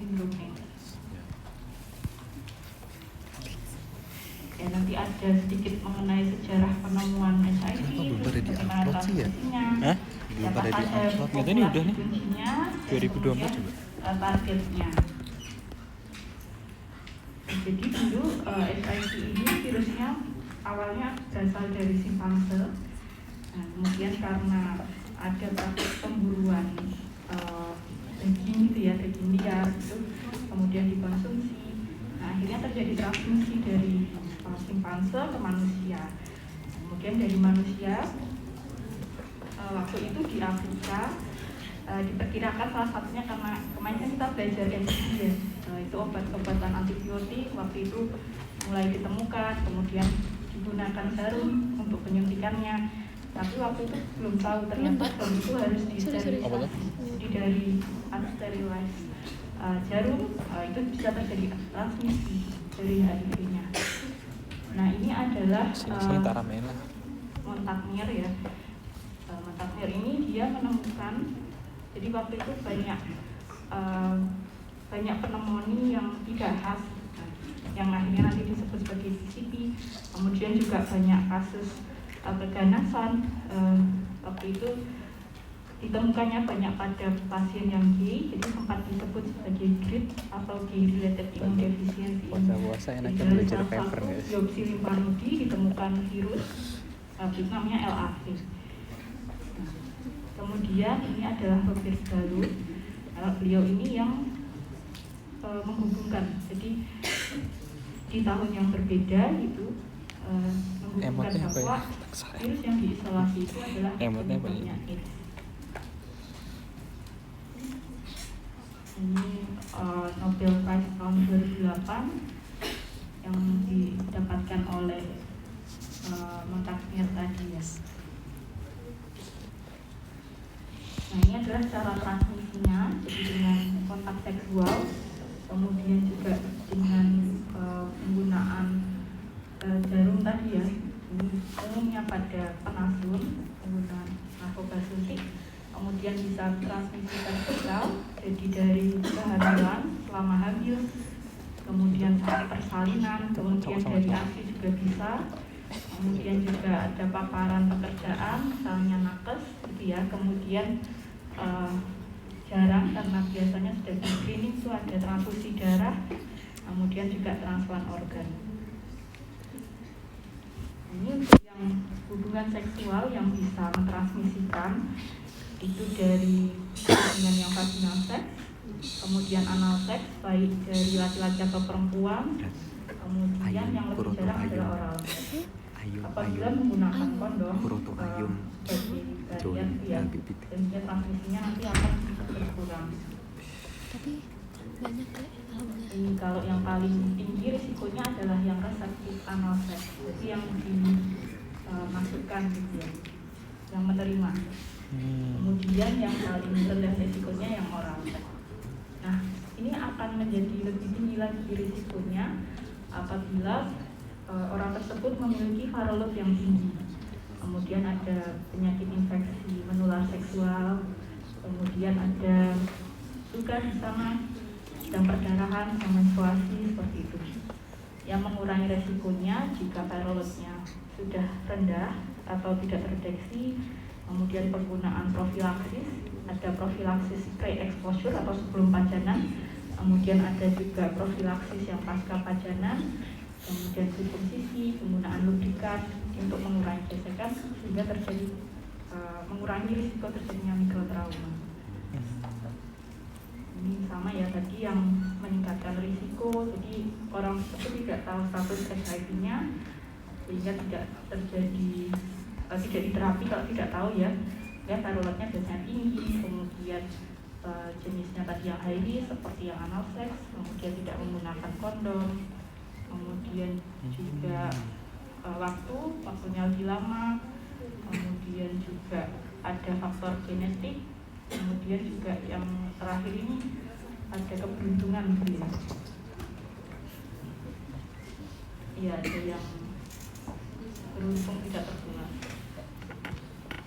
sindromnya. Ya, nanti ada sedikit mengenai sejarah penemuan HIV, belum pada bagaimana di-upload sih ya? transmisinya, Belum pada di-upload. Nyata ini udah nih. kuncinya, 2024 kemudian, juga. targetnya. Jadi dulu HIV ini virusnya awalnya berasal dari simpanse. Nah, kemudian karena ada praktik pemburuan daging gitu ya, daging liar itu kemudian dikonsumsi. Nah, akhirnya terjadi transmisi dari simpanse ke manusia. Kemudian dari manusia waktu itu di Afrika diperkirakan salah satunya karena kemarin kan kita belajar NCD ya, itu obat-obatan antibiotik waktu itu mulai ditemukan, kemudian digunakan jarum untuk penyuntikannya. Tapi waktu itu belum tahu ternyata jarum itu harus disterilisasi. Jadi dari unsterilized jarum itu bisa terjadi transmisi dari HIV-nya. Nah, ini adalah Montagne ya. Montagne ini dia menemukan, jadi waktu itu banyak pneumonia yang tidak khas, yang akhirnya nanti disebut sebagai CCP. Kemudian juga banyak kasus keganasan. Waktu itu ditemukannya banyak pada pasien yang gay, jadi sempat disebut sebagai GRID atau gay related immune deficiency. Puasa enaknya belajar paper guys. Biopsi limfanodi ditemukan virus, namanya LAV. Nah, kemudian ini adalah Robert Gallo. Beliau ini yang menghubungkan, jadi di tahun yang berbeda itu menghubungkan bahwa virus yang diisolasi itu adalah penyebabnya AIDS. Ini Nobel Prize tahun 2008 yang didapatkan oleh Montagne tadi ya. Nah, ini adalah cara transmisinya, jadi dengan kontak seksual, kemudian juga dengan penggunaan jarum tadi ya. Ini umumnya pada penasun, penggunaan narkoba suntik, kemudian bisa transmisi vertikal, jadi dari kehamilan selama hamil, kemudian sampai persalinan, kemudian dari ASI juga bisa, kemudian juga ada paparan pekerjaan, misalnya nakes, gitu ya, kemudian jarang karena biasanya sudah di screening itu ada transfusi darah, kemudian juga transplant organ. Ini untuk yang hubungan seksual yang bisa mentransmisikan itu dari hubungan yang vaginal seks, kemudian anal seks baik dari laki-laki atau perempuan, kemudian yang lebih jarang adalah oral seks. Apabila menggunakan kondom sebagai bagian ya, dan transmisinya nanti akan berkurang. Tapi banyak ya. Jadi kalau yang paling tinggi risikonya adalah yang reseptif anal seks, jadi yang dimasukkan gitu ya, yang menerima. Kemudian yang paling rendah risikonya yang oral seks. Nah, ini akan menjadi lebih tinggi lagi risikonya apabila orang tersebut memiliki viroload yang tinggi. Kemudian ada penyakit infeksi menular seksual, kemudian ada juga di sana dan perdarahan dan menstruasi seperti itu. Yang mengurangi resikonya jika viroloadnya sudah rendah atau tidak terdeteksi, kemudian penggunaan profilaksis, ada profilaksis pre-exposure atau sebelum pajanan, kemudian ada juga profilaksis yang pasca pajanan, kemudian sirkumsisi, penggunaan lubrikan untuk mengurangi gesekan sehingga terjadi mengurangi risiko terjadinya mikrotrauma. Ini sama ya tadi yang meningkatkan risiko, jadi orang tersebut tidak tahu status HIV-nya sehingga tidak terjadi tidak diterapi kalau tidak tahu ya virulennya biasanya tinggi, kemudian jenisnya tadi yang high risk seperti yang anal seks, kemudian tidak menggunakan kondom, kemudian juga waktunya lebih lama, kemudian juga ada faktor genetik, kemudian juga yang terakhir ini ada keberuntungan gitu ya. Iya, ada yang beruntung tidak tertular.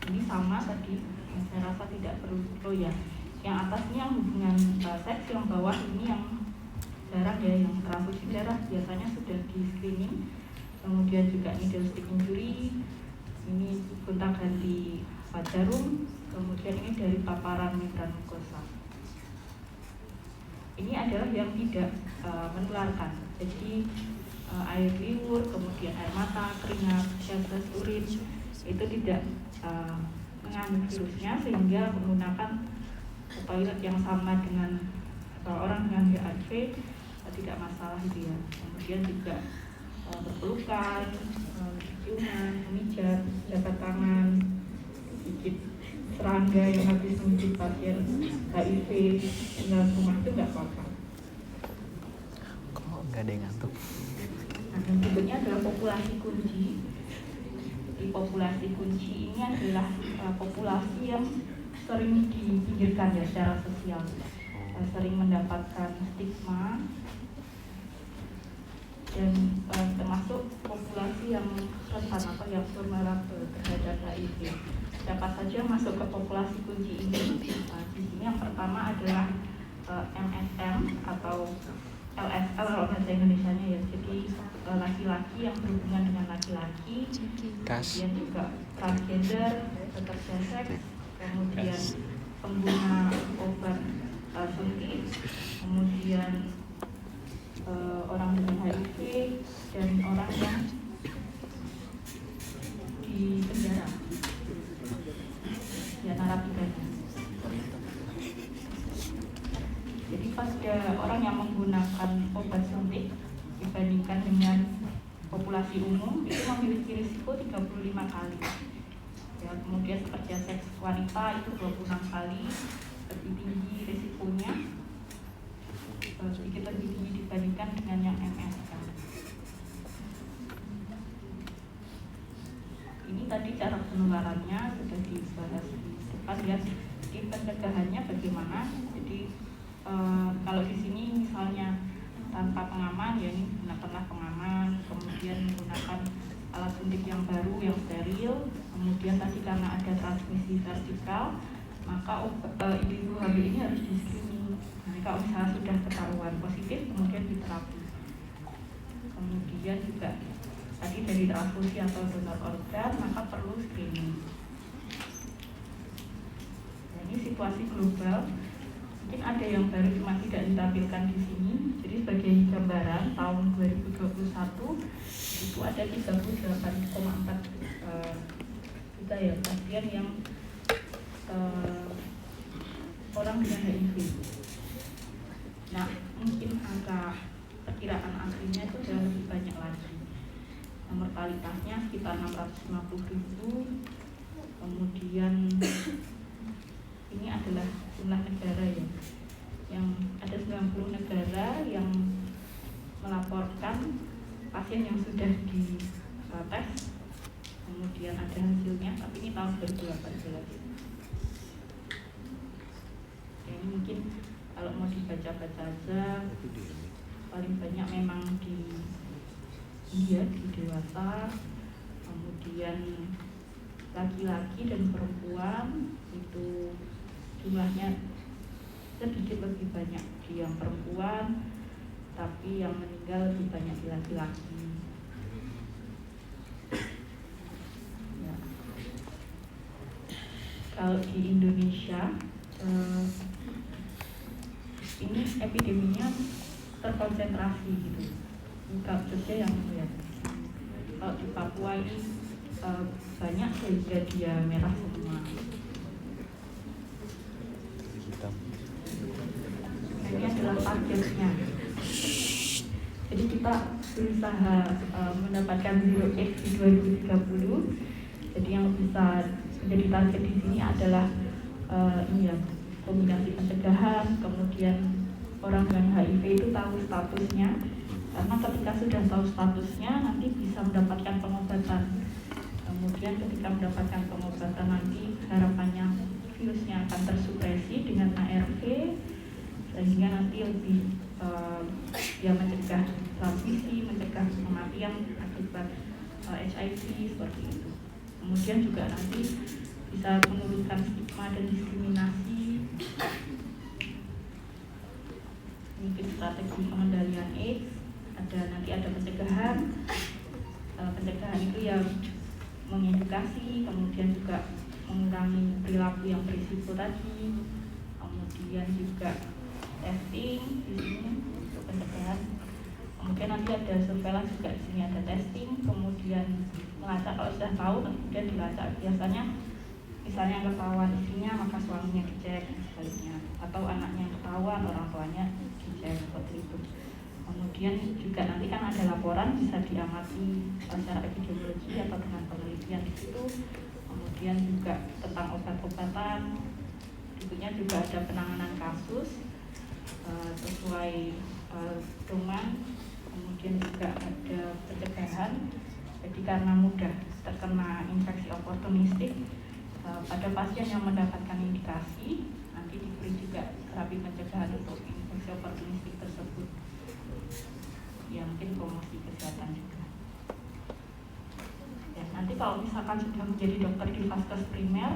Ini sama tadi, saya rasa tidak perlu ya. Yang atas ini yang hubungan seks, yang bawah ini yang jarang ya, yang transfusi darah biasanya sudah di screening. Kemudian juga needle stick injury, ini gonta-ganti jarum, kemudian ini dari paparan membran mukosa. Ini adalah yang tidak menularkan, jadi air liur, kemudian air mata, keringat, feses, urin itu tidak mengandung virusnya, sehingga menggunakan toilet yang sama dengan orang dengan HIV tidak masalah gitu ya. Kemudian juga berpelukan, ciuman, memijat, jabat tangan, gigit serangga yang habis menggigit pasien HIV tinggal rumah itu nggak apa-apa. Kok nggak ada yang ngantuk? Nah, yang berikutnya adalah populasi kunci. Di populasi kunci ini adalah populasi yang sering dipinggirkan ya secara sosial, sering mendapatkan stigma, dan termasuk populasi yang rentan atau yang vulnerable terhadap HIV. Siapa saja masuk ke populasi kunci ini? Di sini yang pertama adalah MSM atau LSL kalau bahasa Indonesianya ya, jadi laki-laki yang berhubungan dengan laki-laki, kemudian juga transgender, pekerja seks, kemudian pengguna obat suntik, kemudian orang dengan HIV, dan orang yang di penjara, ya narapidana. Jadi pada orang yang menggunakan obat suntik dibandingkan dengan populasi umum itu memiliki risiko 35 kali. Ya, kemudian pekerja seks wanita itu 26 kali lebih tinggi risikonya, sedikit lebih tinggi dibandingkan dengan yang MSK. Ini tadi cara penularannya sudah dibahas di depan ya. Jadi pencegahannya bagaimana? Jadi kalau di sini misalnya tanpa pengaman, ya ini gunakanlah pengaman, kemudian menggunakan alat suntik yang baru, yang steril, kemudian tadi karena ada transmisi vertikal, maka ibu hamil ini harus di screening. Nah, kalau misalnya sudah ketahuan positif, kemudian diterapi. Kemudian juga tadi dari transfusi atau donor organ, maka perlu screening. Nah, ini situasi global. Mungkin ada yang baru cuma tidak ditampilkan di sini. Jadi sebagai gambaran tahun 2021 itu ada 38,4 juta ya pasien yang orang dengan HIV. Nah, mungkin angka perkiraan aslinya itu jauh lebih banyak lagi. Mortalitasnya sekitar 650.000. Kemudian ini adalah jumlah negara ya, yang ada 90 negara yang melaporkan pasien yang sudah dites, kemudian ada hasilnya, tapi ini tahun 2018. Ya, ini mungkin kalau mau dibaca-baca aja, paling banyak memang di India, di dewasa, kemudian laki-laki dan perempuan itu jumlahnya sedikit lebih banyak di yang perempuan, tapi yang meninggal lebih banyak di laki-laki. Ya. Kalau di Indonesia ini epideminya terkonsentrasi gitu, bukan saja yang melihat. Kalau di Papua ini banyak sehingga dia merah semua. Ini adalah targetnya. Jadi kita berusaha mendapatkan zero AIDS di 2030. Jadi yang bisa menjadi target di sini adalah ini ya, kombinasi pencegahan, kemudian orang dengan HIV itu tahu statusnya, karena ketika sudah tahu statusnya nanti bisa mendapatkan pengobatan. Kemudian ketika mendapatkan pengobatan nanti harapannya virusnya akan tersupresi dengan ARV, sehingga nanti lebih ya mencegah transmisi, mencegah kematian akibat HIV seperti itu. Kemudian juga nanti bisa menurunkan stigma dan diskriminasi strategi pengendalian AIDS, nanti ada pencegahan. Pencegahan itu yang mengedukasi, kemudian juga mengurangi perilaku yang berisiko tadi, kemudian juga testing di sini untuk pencegahan. Kemudian nanti ada surveillance juga di sini, ada testing, kemudian melacak. Kalau sudah tahu kemudian dilacak. Biasanya misalnya ketahuan istrinya maka suaminya dicek sebaliknya, atau anaknya ketahuan orang tuanya dicek seperti itu. Kemudian juga nanti kan ada laporan bisa diamati secara epidemiologi atau dengan penelitian di situ. Kemudian juga tentang obat-obatan, berikutnya juga ada penanganan kasus sesuai domain. Kemudian juga ada pencegahan. Jadi karena mudah terkena infeksi oportunistik, pada pasien yang mendapatkan indikasi nanti diberi juga terapi pencegahan untuk infeksi oportunistik tersebut. Ya mungkin promosi kesehatan juga. Ya, nanti kalau misalkan sudah menjadi dokter di vaskes primer,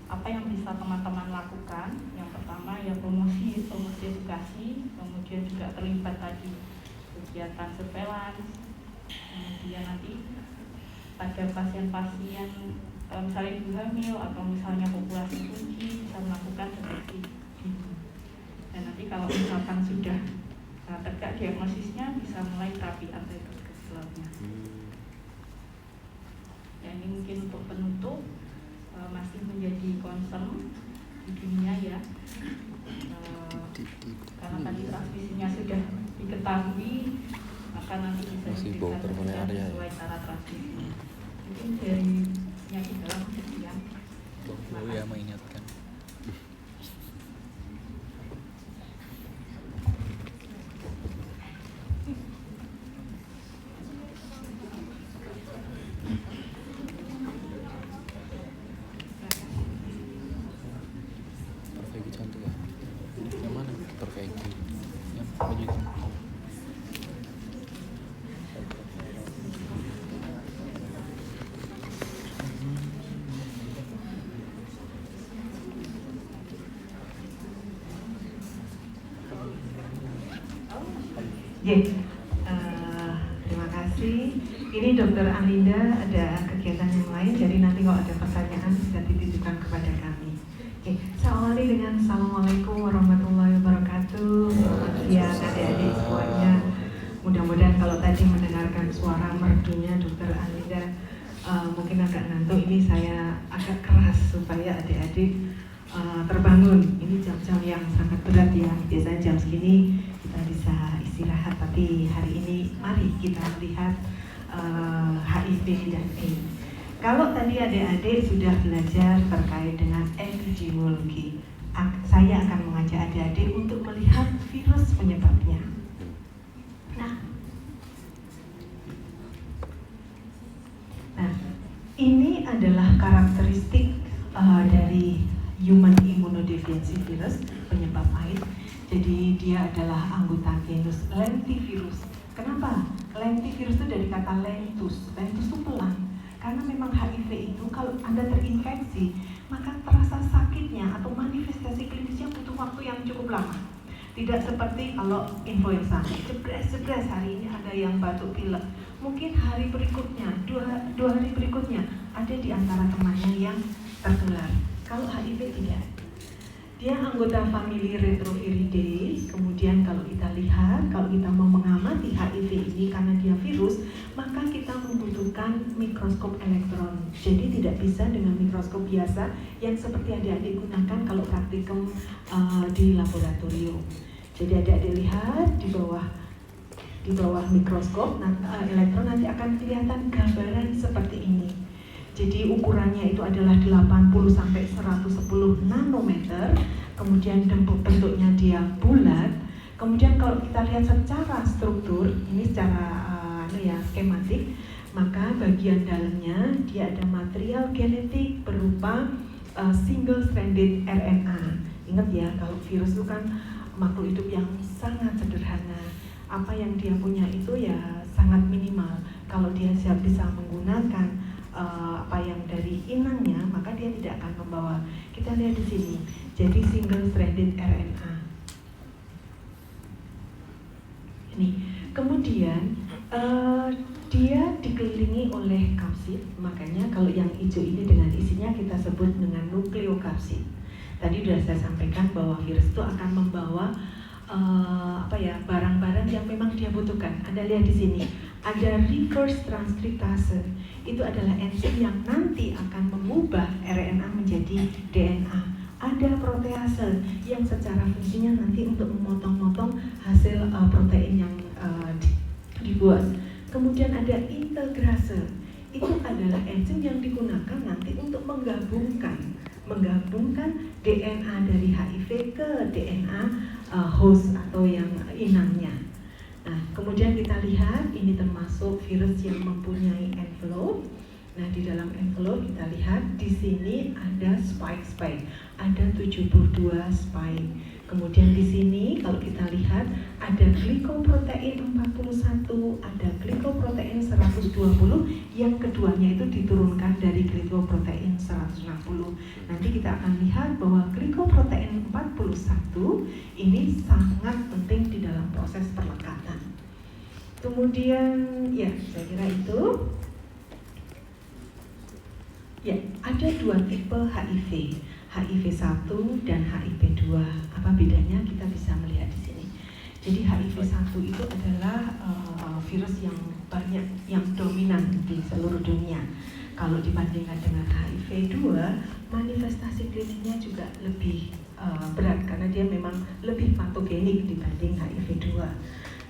apa yang bisa teman-teman lakukan? Yang pertama ya promosi edukasi, kemudian juga terlibat tadi kegiatan surveillance. Kemudian nanti pada pasien-pasien misalnya ibu hamil atau misalnya populasi kunci bisa melakukan seperti ini. Dan nanti kalau misalkan sudah tegak diagnosisnya bisa mulai terapi antituberkulosis. Ya, ini mungkin untuk penutup masih menjadi concern di dunia ya, karena tadi transmisinya sudah diketahui, maka nanti bisa diberikan sesuai cara transmisi. Mungkin dari penyakit dalam sekian. Ya mengingatkan. Perbaiki cantik ya. Yang mana? Perbaiki. Yang baju itu. Terima kasih. Ini Dr. Alinda ada kegiatan yang lain, jadi nanti kalau ada pertanyaan bisa dititipkan kepada kami. Saya awali dengan Assalamualaikum warahmatullahi wabarakatuh. Selamat siang adik-adik semuanya. Mudah-mudahan kalau tadi mendengarkan suara merdunya Dr. Alinda mungkin agak ngantuk. Ini saya agak keras supaya adik-adik terbangun. Ini jam-jam yang sangat berat ya. Biasanya jam segini kita bisa istirahat, tapi hari ini mari kita melihat HIV dan AIDS. Kalau tadi adik-adik sudah belajar terkait dengan epidemiologi, saya akan mengajak adik-adik untuk melihat virus penyebabnya. Nah, ini adalah karakteristik dari human immunodeficiency virus penyebab AIDS. Jadi dia adalah anggota genus lentivirus. Kenapa? Lentivirus itu dari kata lentus. Lentus itu pelan. Karena memang HIV itu kalau Anda terinfeksi, maka terasa sakitnya atau manifestasi klinisnya butuh waktu yang cukup lama. Tidak seperti kalau influenza, jebres hari ini ada yang batuk pilek. Mungkin hari berikutnya, dua hari berikutnya ada di antara temannya yang tertular. Kalau HIV tidak. Dia anggota famili Retroviridae. Kemudian kalau kita lihat, kalau kita mau mengamati HIV ini karena dia virus, maka kita membutuhkan mikroskop elektron. Jadi tidak bisa dengan mikroskop biasa yang seperti adik-adik gunakan kalau praktikum di laboratorium. Jadi adik-adik lihat di bawah mikroskop elektron nanti akan kelihatan gambaran seperti ini. Jadi ukurannya itu adalah 80 sampai 110 nanometer. Kemudian bentuknya dia bulat. Kemudian kalau kita lihat secara struktur, ini secara skematik, maka bagian dalamnya dia ada material genetik berupa single stranded RNA. Ingat ya, kalau virus itu kan makhluk hidup yang sangat sederhana. Apa yang dia punya itu ya sangat minimal. Kalau dia bisa menggunakan apa yang dari inangnya, maka dia tidak akan membawa. Kita lihat di sini. Jadi single stranded RNA. Kemudian dia dikelilingi oleh kapsid, makanya kalau yang hijau ini dengan isinya kita sebut dengan nukleokapsid. Tadi sudah saya sampaikan bahwa virus itu akan membawa barang-barang yang memang dia butuhkan. Anda lihat di sini ada reverse transkriptase. Itu adalah enzim yang nanti akan mengubah RNA menjadi DNA. Ada protease yang secara fungsinya nanti untuk memotong-motong hasil protein yang dibuat. Kemudian ada integrase. Itu adalah enzim yang digunakan nanti untuk menggabungkan DNA dari HIV ke DNA host atau yang inangnya. Nah, kemudian kita lihat ini termasuk virus yang mempunyai envelope. Nah, di dalam envelope kita lihat di sini ada spike, ada 72 spike. Kemudian di sini kalau kita lihat ada glikoprotein 41, ada glikoprotein 120, yang keduanya itu diturunkan dari glikoprotein 160. Nanti kita akan lihat bahwa glikoprotein 41 ini sangat penting di dalam proses perlekatan. Kemudian ya, saya kira itu. Ya, ada dua tipe HIV. HIV 1 dan HIV 2. Apa bedanya? Kita bisa melihat di sini. Jadi HIV 1 itu adalah virus yang banyak, yang dominan di seluruh dunia. Kalau dibandingkan dengan HIV 2, manifestasi kliniknya juga lebih berat karena dia memang lebih patogenik dibanding HIV 2.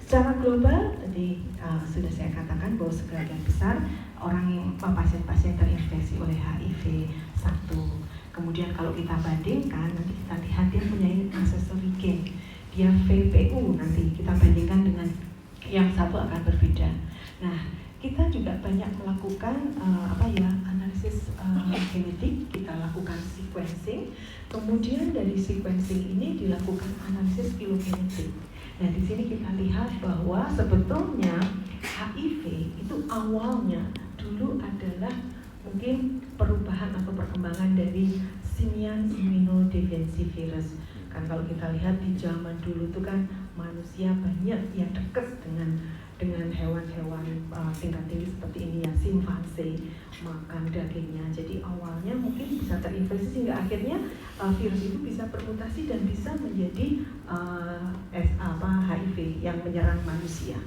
Secara global, tadi sudah saya katakan bahwa sebagian besar pasien-pasien terinfeksi oleh HIV 1. Kemudian kalau kita bandingkan, nanti kita lihat dia punya ancestry gain, dia VPU, nanti kita bandingkan dengan yang satu akan berbeda. Nah, kita juga banyak melakukan analisis genetik, kita lakukan sequencing, kemudian dari sequencing ini dilakukan analisis filogenetik. Nah, di sini kita lihat bahwa sebetulnya HIV itu awalnya dulu adalah mungkin perubahan atau perkembangan dari simian immunodeficiency virus. Kan kalau kita lihat di zaman dulu itu kan manusia banyak yang dekat dengan hewan-hewan tingkat tinggi seperti ini ya, simpanse, makan dagingnya. Jadi awalnya mungkin bisa terinfeksi sehingga akhirnya virus itu bisa bermutasi dan bisa menjadi HIV yang menyerang manusia.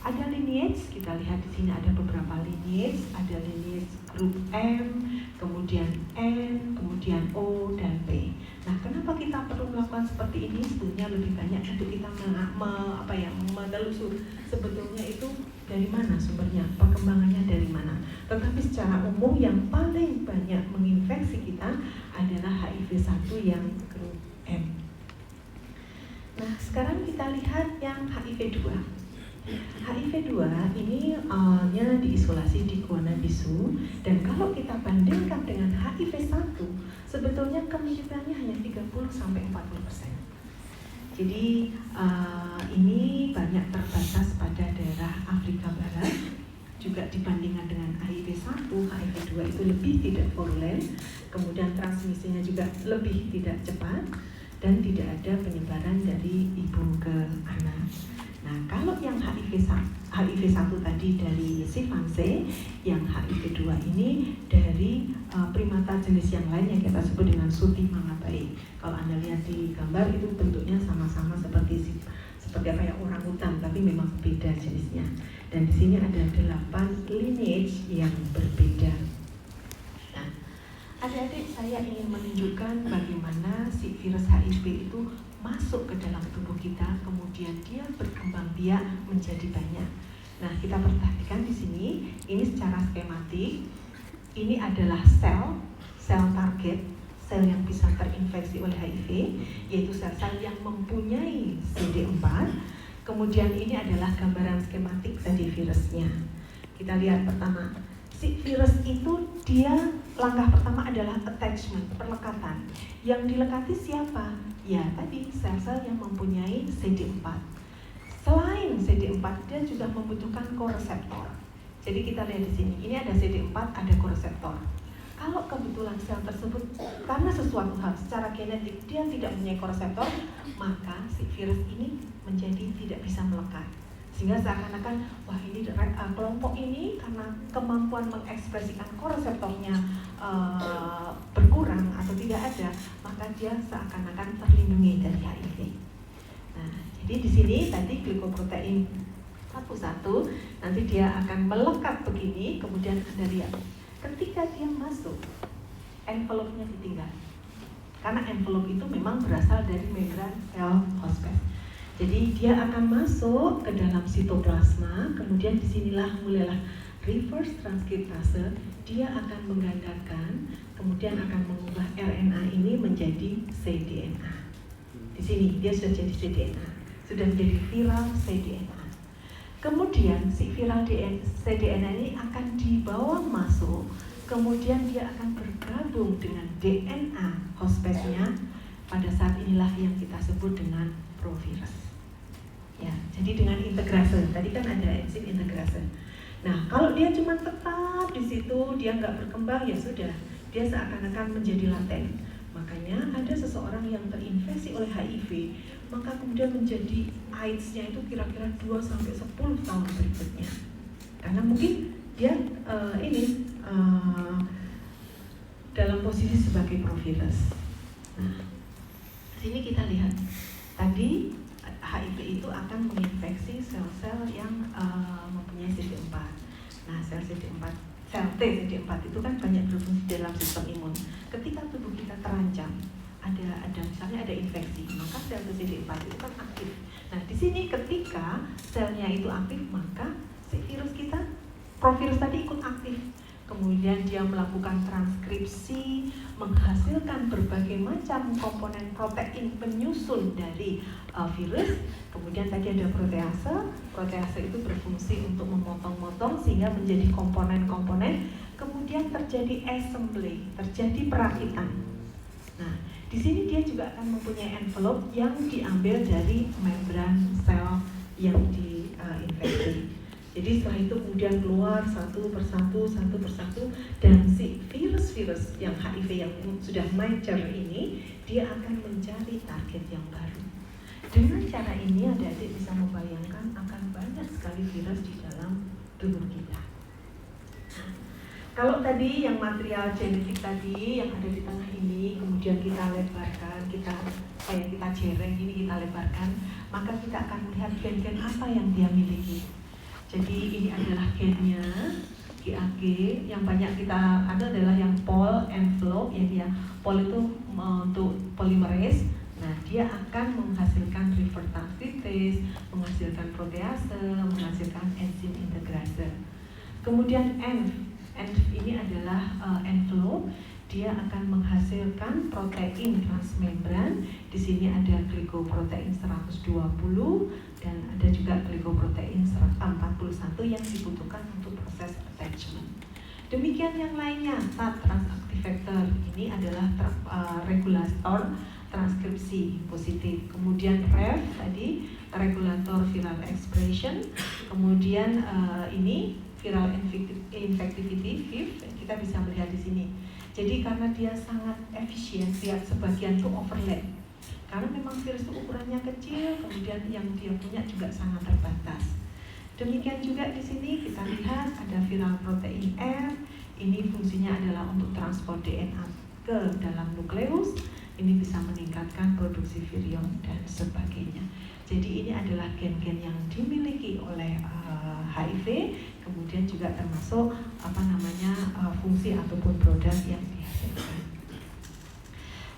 Ada lineage, kita lihat di sini ada beberapa lineage, ada lineage grup M, kemudian N, kemudian O dan P. Nah, kenapa kita perlu melakukan seperti ini? Sebetulnya lebih banyak untuk kita menelusur sebetulnya itu dari mana sumbernya, perkembangannya dari mana. Tetapi secara umum yang paling banyak menginfeksi kita adalah HIV 1 yang grup M. Nah, sekarang kita lihat yang HIV 2. HIV 2 ini awalnya diisolasi di Guanabissu, dan kalau kita bandingkan dengan HIV 1 sebetulnya kemiripannya hanya 30-40%. Jadi ini banyak terbatas pada daerah Afrika Barat. Juga dibandingkan dengan HIV 1, HIV 2 itu lebih tidak virulen, kemudian transmisinya juga lebih tidak cepat, dan tidak ada penyebaran dari ibu ke anak. Nah, kalau yang HIV 1 tadi dari simpanse, yang HIV 2 ini dari primata jenis yang lain yang kita sebut dengan Suti mangabai. Kalau Anda lihat di gambar itu bentuknya sama-sama seperti orangutan, tapi memang beda jenisnya. Dan di sini ada 8 lineage yang berbeda. Nah, adik-adik, saya ingin menunjukkan bagaimana si virus HIV itu masuk ke dalam tubuh kita, kemudian dia berkembang biak menjadi banyak. Nah, kita perhatikan di sini, ini secara skematik, ini adalah sel target, sel yang bisa terinfeksi oleh HIV, yaitu sel-sel yang mempunyai CD4. Kemudian ini adalah gambaran skematik tadi virusnya. Kita lihat pertama, si virus itu dia langkah pertama adalah attachment, perlekatan. Yang dilekati siapa? Ya, tadi sel-sel yang mempunyai CD4. Selain CD4, dia juga membutuhkan koreseptor. Jadi kita lihat di sini, ini ada CD4, ada koreseptor. Kalau kebetulan sel tersebut karena sesuatu hal secara genetik dia tidak mempunyai koreseptor, maka si virus ini menjadi tidak bisa melekat. Sehingga seakan-akan, wah ini kelompok ini karena kemampuan mengekspresikan koreseptornya berkurang atau tidak ada, maka dia seakan-akan terlindungi dari HIV. Nah, jadi di sini tadi glikoprotein satu nanti dia akan melekat begini, kemudian ada lihat ketika dia masuk, envelope-nya ditinggal. Karena envelope itu memang berasal dari membran sel hospes. Jadi dia akan masuk ke dalam sitoplasma, kemudian disinilah mulailah reverse transkriptase, dia akan menggandakan, kemudian akan mengubah RNA ini menjadi cDNA. Di sini dia sudah jadi cDNA, sudah menjadi viral cDNA. Kemudian si viral cDNA ini akan dibawa masuk, kemudian dia akan bergabung dengan DNA hospesnya. Pada saat inilah yang kita sebut dengan provirus. Ya, jadi dengan integrase, tadi kan ada enzim integrase. Nah, kalau dia cuma tetap di situ, dia nggak berkembang, ya sudah, dia seakan-akan menjadi laten. Makanya ada seseorang yang terinfeksi oleh HIV, maka kemudian menjadi AIDS-nya itu kira-kira 2-10 tahun berikutnya. Karena mungkin dia dalam posisi sebagai provirus. Nah, sini kita lihat tadi HIV itu akan menginfeksi sel-sel yang mempunyai CD4. Nah, sel CD4, sel T CD4 itu kan banyak berfungsi dalam sistem imun. Ketika tubuh kita terancam, ada misalnya ada infeksi, maka sel CD4 itu kan aktif. Nah, di sini ketika selnya itu aktif, maka si virus kita, provirus tadi ikut aktif. Kemudian dia melakukan transkripsi, menghasilkan berbagai macam komponen protein penyusun dari virus. Kemudian tadi ada protease, protease itu berfungsi untuk memotong-motong sehingga menjadi komponen-komponen. Kemudian terjadi assembly, terjadi perakitan. Nah, di sini dia juga akan mempunyai envelope yang diambil dari membran sel yang diinfeksi. Jadi setelah itu kemudian keluar satu persatu, dan si virus-virus yang HIV yang sudah mature ini, dia akan mencari target yang baru. Dengan cara ini adik-adik bisa membayangkan akan banyak sekali virus di dalam tubuh kita. Nah, kalau tadi yang material genetik tadi yang ada di tengah ini, kemudian kita lebarkan, kita jereng ini kita lebarkan, maka kita akan melihat gen-gen apa yang dia miliki. Jadi ini adalah gennya GAG yang banyak kita ada adalah yang Pol envelope, yang dia Pol itu untuk polymerase. Nah, dia akan menghasilkan reverse transkriptase, menghasilkan protease, menghasilkan enzim integrase. Kemudian ENV ini adalah envelope, dia akan menghasilkan protein transmembran. Di sini ada glikoprotein 120 dan ada juga glikoprotein 41 yang dibutuhkan untuk proses attachment. Demikian yang lainnya, SAT transactivator ini adalah regulator transkripsi positif. Kemudian REV tadi regulator viral expression. Kemudian ini viral infectivity VIV, kita bisa melihat di sini. Jadi karena dia sangat efisien, lihat sebagian itu overlap. Karena memang virus itu ukurannya kecil, kemudian yang dia punya juga sangat terbatas. Demikian juga di sini kita lihat ada viral protein R. Ini fungsinya adalah untuk transport DNA ke dalam nukleus. Ini bisa meningkatkan produksi virion dan sebagainya. Jadi ini adalah gen-gen yang dimiliki oleh HIV, kemudian juga termasuk fungsi ataupun produk yang dihasilkan.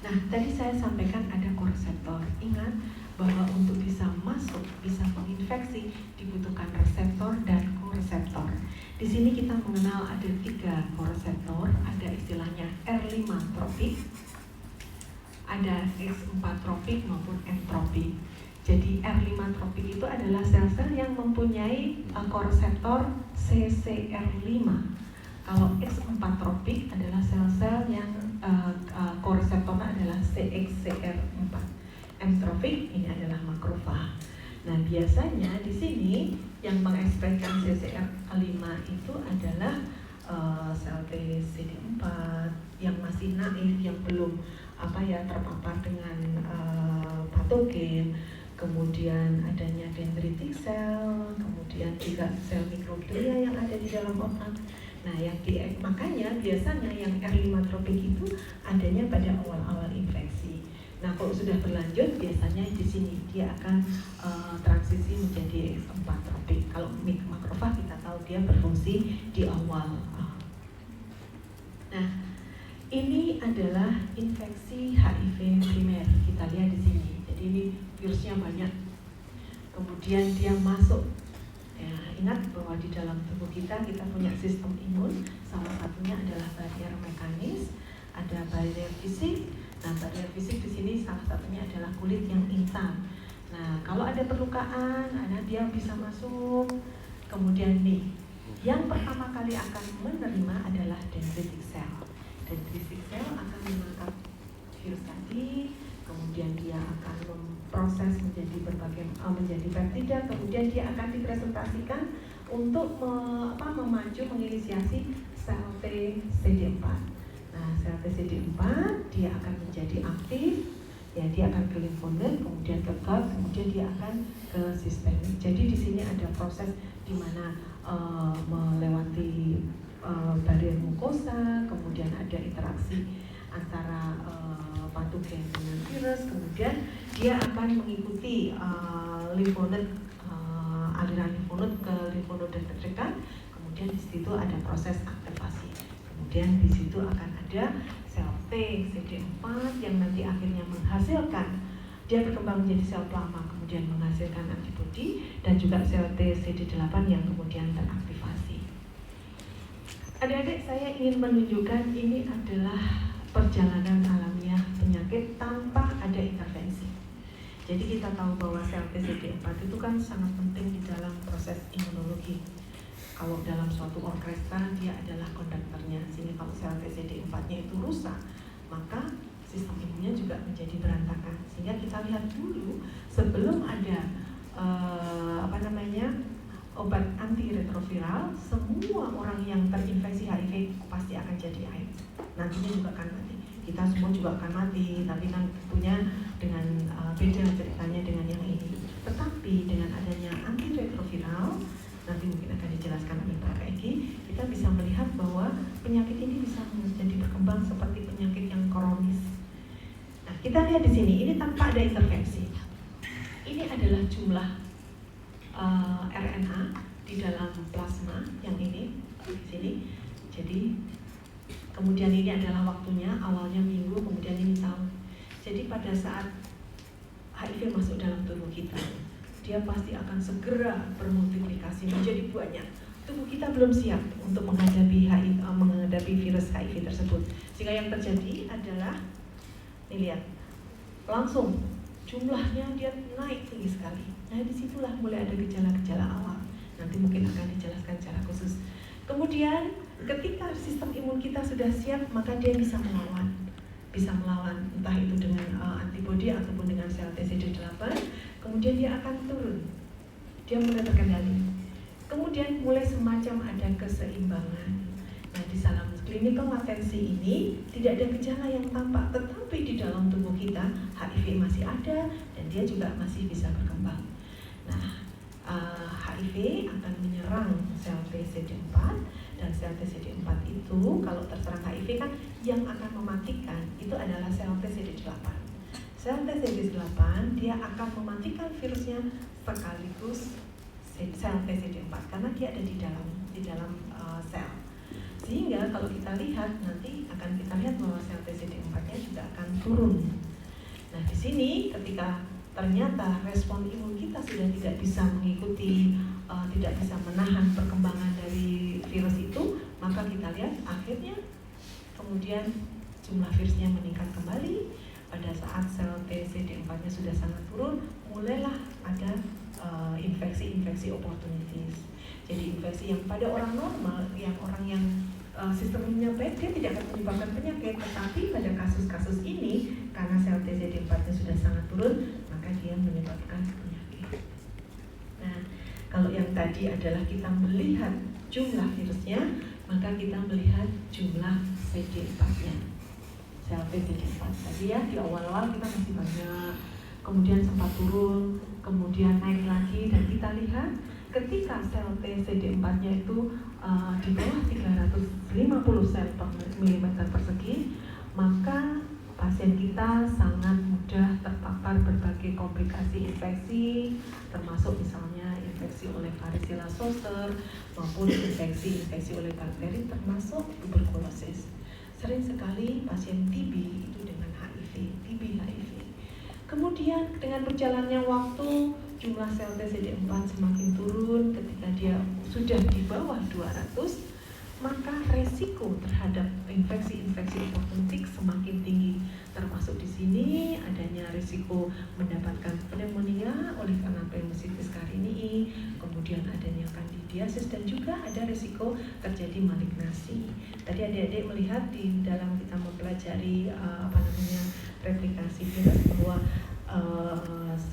Nah, tadi saya sampaikan ada koreseptor. Ingat bahwa untuk bisa masuk, bisa menginfeksi, dibutuhkan reseptor dan koreseptor. Di sini kita mengenal ada 3 koreseptor, ada istilahnya R5 tropik, ada X4 tropik maupun M tropik. Jadi R5 tropik itu adalah sel-sel yang mempunyai koreseptor CCR5. Kalau X4 tropik adalah sel-sel yang koreseptornya adalah CXCR4. M tropik ini adalah makrofag. Nah, biasanya di sini yang mengekspresikan CCR5 itu adalah sel T CD4 yang masih naif, yang belum terpapar dengan patogen. kemudian adanya dendritic cell, kemudian juga sel mikroglia yang ada di dalam otak. Nah, makanya biasanya yang R5 tropik itu adanya pada awal-awal infeksi. Nah, kalau sudah berlanjut, biasanya di sini dia akan transisi menjadi R4 tropik. Kalau makrofag kita tahu dia berfungsi di awal. Nah, ini adalah infeksi HIV primer. Kita lihat di sini. Jadi ini virusnya banyak. Kemudian dia masuk. Ya, ingat bahwa di dalam tubuh kita punya sistem imun. Salah satunya adalah barier mekanis, ada barier fisik. Nah, barier fisik di sini salah satunya adalah kulit yang intan. Nah, kalau ada perlukaan, dia bisa masuk. Kemudian nih, yang pertama kali akan menerima adalah dendritic cell. Dendritic cell akan menangkap virus tadi, kemudian dia akan memproses menjadi menjadi peptida, kemudian dia akan dipresentasikan untuk menginisiasi sel T CD4. Nah, sel T CD4 dia akan menjadi aktif, ya dia akan ke limfonoid, kemudian ke gut, kemudian dia akan ke sistemik. Jadi di sini ada proses di mana melewati barier mukosa, kemudian ada interaksi antara patogen dengan virus, kemudian dia akan mengikuti limfonoid, aliran limfonoid ke limfonoid terdekat, kemudian di situ ada proses aktivasi, kemudian di situ akan ada sel T CD4 yang nanti akhirnya menghasilkan, dia berkembang menjadi sel plasma, kemudian menghasilkan antibodi, dan juga sel T CD8 yang kemudian teraktivasi. Adik-adik, saya ingin menunjukkan ini adalah perjalanan alamiah penyakit tanpa ada intervensi. Jadi kita tahu bahwa sel TCD4 itu kan sangat penting di dalam proses imunologi. Kalau dalam suatu orkestra dia adalah konduktornya, sehingga kalau sel TCD4-nya itu rusak, maka sistem imunnya juga menjadi berantakan. Sehingga kita lihat dulu sebelum ada obat antiretroviral, semua orang yang terinfeksi HIV pasti akan jadi AIDS. Nantinya juga akan mati. Kita semua juga akan mati, tapi kan tentunya dengan beda ceritanya dengan yang ini. Tetapi dengan adanya antiretroviral, nanti mungkin akan dijelaskan oleh Pak Eki, kita bisa melihat bahwa penyakit ini bisa menjadi berkembang seperti penyakit yang kronis. Nah, kita lihat di sini, ini tanpa ada intervensi. Ini adalah jumlah RNA di dalam plasma yang ini di sini. Jadi kemudian ini adalah waktunya, awalnya minggu, kemudian ini tahun. Jadi pada saat HIV masuk dalam tubuh kita, dia pasti akan segera bermultiplikasi menjadi banyak. Tubuh kita belum siap untuk menghadapi virus HIV tersebut. Sehingga yang terjadi adalah, nih lihat, langsung jumlahnya dia naik tinggi sekali. Nah, disitulah mulai ada gejala-gejala awal. Nanti mungkin akan dijelaskan secara khusus. Kemudian ketika sistem imun kita sudah siap, maka dia bisa melawan entah itu dengan antibodi ataupun dengan sel TCD8. Kemudian dia akan turun, dia mulai terkendali. Kemudian mulai semacam ada keseimbangan. Nah, di dalam clinical latency ini tidak ada gejala yang tampak, tetapi di dalam tubuh kita HIV masih ada dan dia juga masih bisa berkembang. Nah, HIV akan menyerang sel TCD4, dan sel TCD4 itu kalau terserang HIV kan yang akan mematikan itu adalah sel TCD8. Sel TCD8 dia akan mematikan virusnya sekaligus sel TCD4 karena dia ada di dalam sel. Sehingga kalau kita lihat nanti akan kita lihat bahwa sel TCD4-nya juga akan turun. Nah, di sini ketika ternyata respon imun kita sudah tidak bisa mengikuti, tidak bisa menahan perkembangan dari virus itu, maka kita lihat akhirnya kemudian jumlah virusnya meningkat kembali. Pada saat sel TCD4-nya sudah sangat turun, mulailah ada infeksi opportunities. Jadi infeksi yang pada orang normal, orang yang sistem imunnya baik, dia tidak akan menyebabkan penyakit. Tetapi pada kasus-kasus ini, karena sel TCD4-nya sudah sangat turun, maka dia menyebabkan penyakit. Nah, kalau yang tadi adalah kita melihat jumlah virusnya, maka kita melihat jumlah CD4-nya. Sel CD4 tadi ya, di awal-awal kita masih banyak. kemudian sempat turun, kemudian naik lagi, dan kita lihat ketika sel TCD4-nya itu di bawah 350 sel per milimeter persegi, maka pasien kita sangat mudah terpapar berbagai komplikasi infeksi, termasuk misalnya infeksi oleh Varicella zoster maupun infeksi oleh bakteri, termasuk tuberkulosis. Sering sekali pasien TB itu dengan HIV. Kemudian dengan berjalannya waktu, jumlah sel TCD4 semakin turun. Ketika dia sudah di bawah 200, maka resiko terhadap infeksi oportunistik semakin tinggi. Termasuk di sini adanya risiko mendapatkan pneumonia oleh karena pneumocystis carinii, kemudian adanya candidiasis, dan juga ada risiko terjadi malignasi. Tadi adik-adik melihat di dalam kita mempelajari replikasi virus bahwa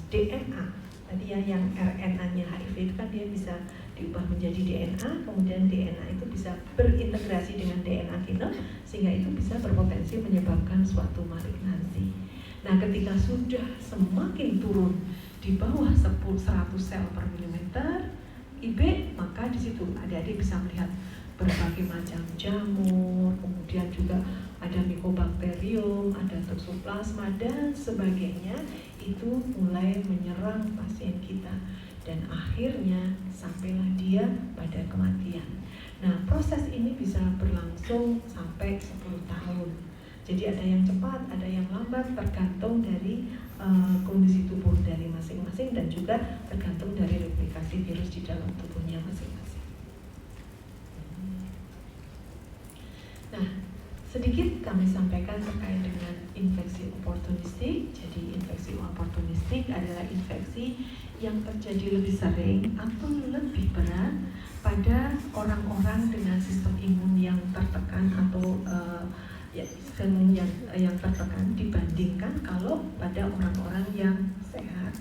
DNA tadi ya, yang RNA-nya HIV itu kan dia bisa diubah menjadi DNA, kemudian DNA itu bisa berintegrasi dengan DNA genom sehingga itu bisa berpotensi menyebabkan suatu malignansi. Nah, ketika sudah semakin turun di bawah 100 sel per milimeter IB, maka di situ adik-adik bisa melihat berbagai macam jamur, kemudian juga ada Mycobacterium, ada Toxoplasma dan sebagainya, itu mulai menyerang pasien kita dan akhirnya sampailah dia pada kematian. Nah, proses ini bisa berlangsung sampai 10 tahun. Jadi ada yang cepat, ada yang lambat, tergantung dari kondisi tubuh dari masing-masing dan juga tergantung dari replikasi virus di dalam tubuhnya masing-masing. Nah, sedikit kami sampaikan terkait dengan infeksi oportunistik. Jadi infeksi oportunistik adalah infeksi yang terjadi lebih sering atau lebih berat pada orang-orang dengan sistem imun yang tertekan atau yang tertekan dibandingkan kalau pada orang-orang yang sehat.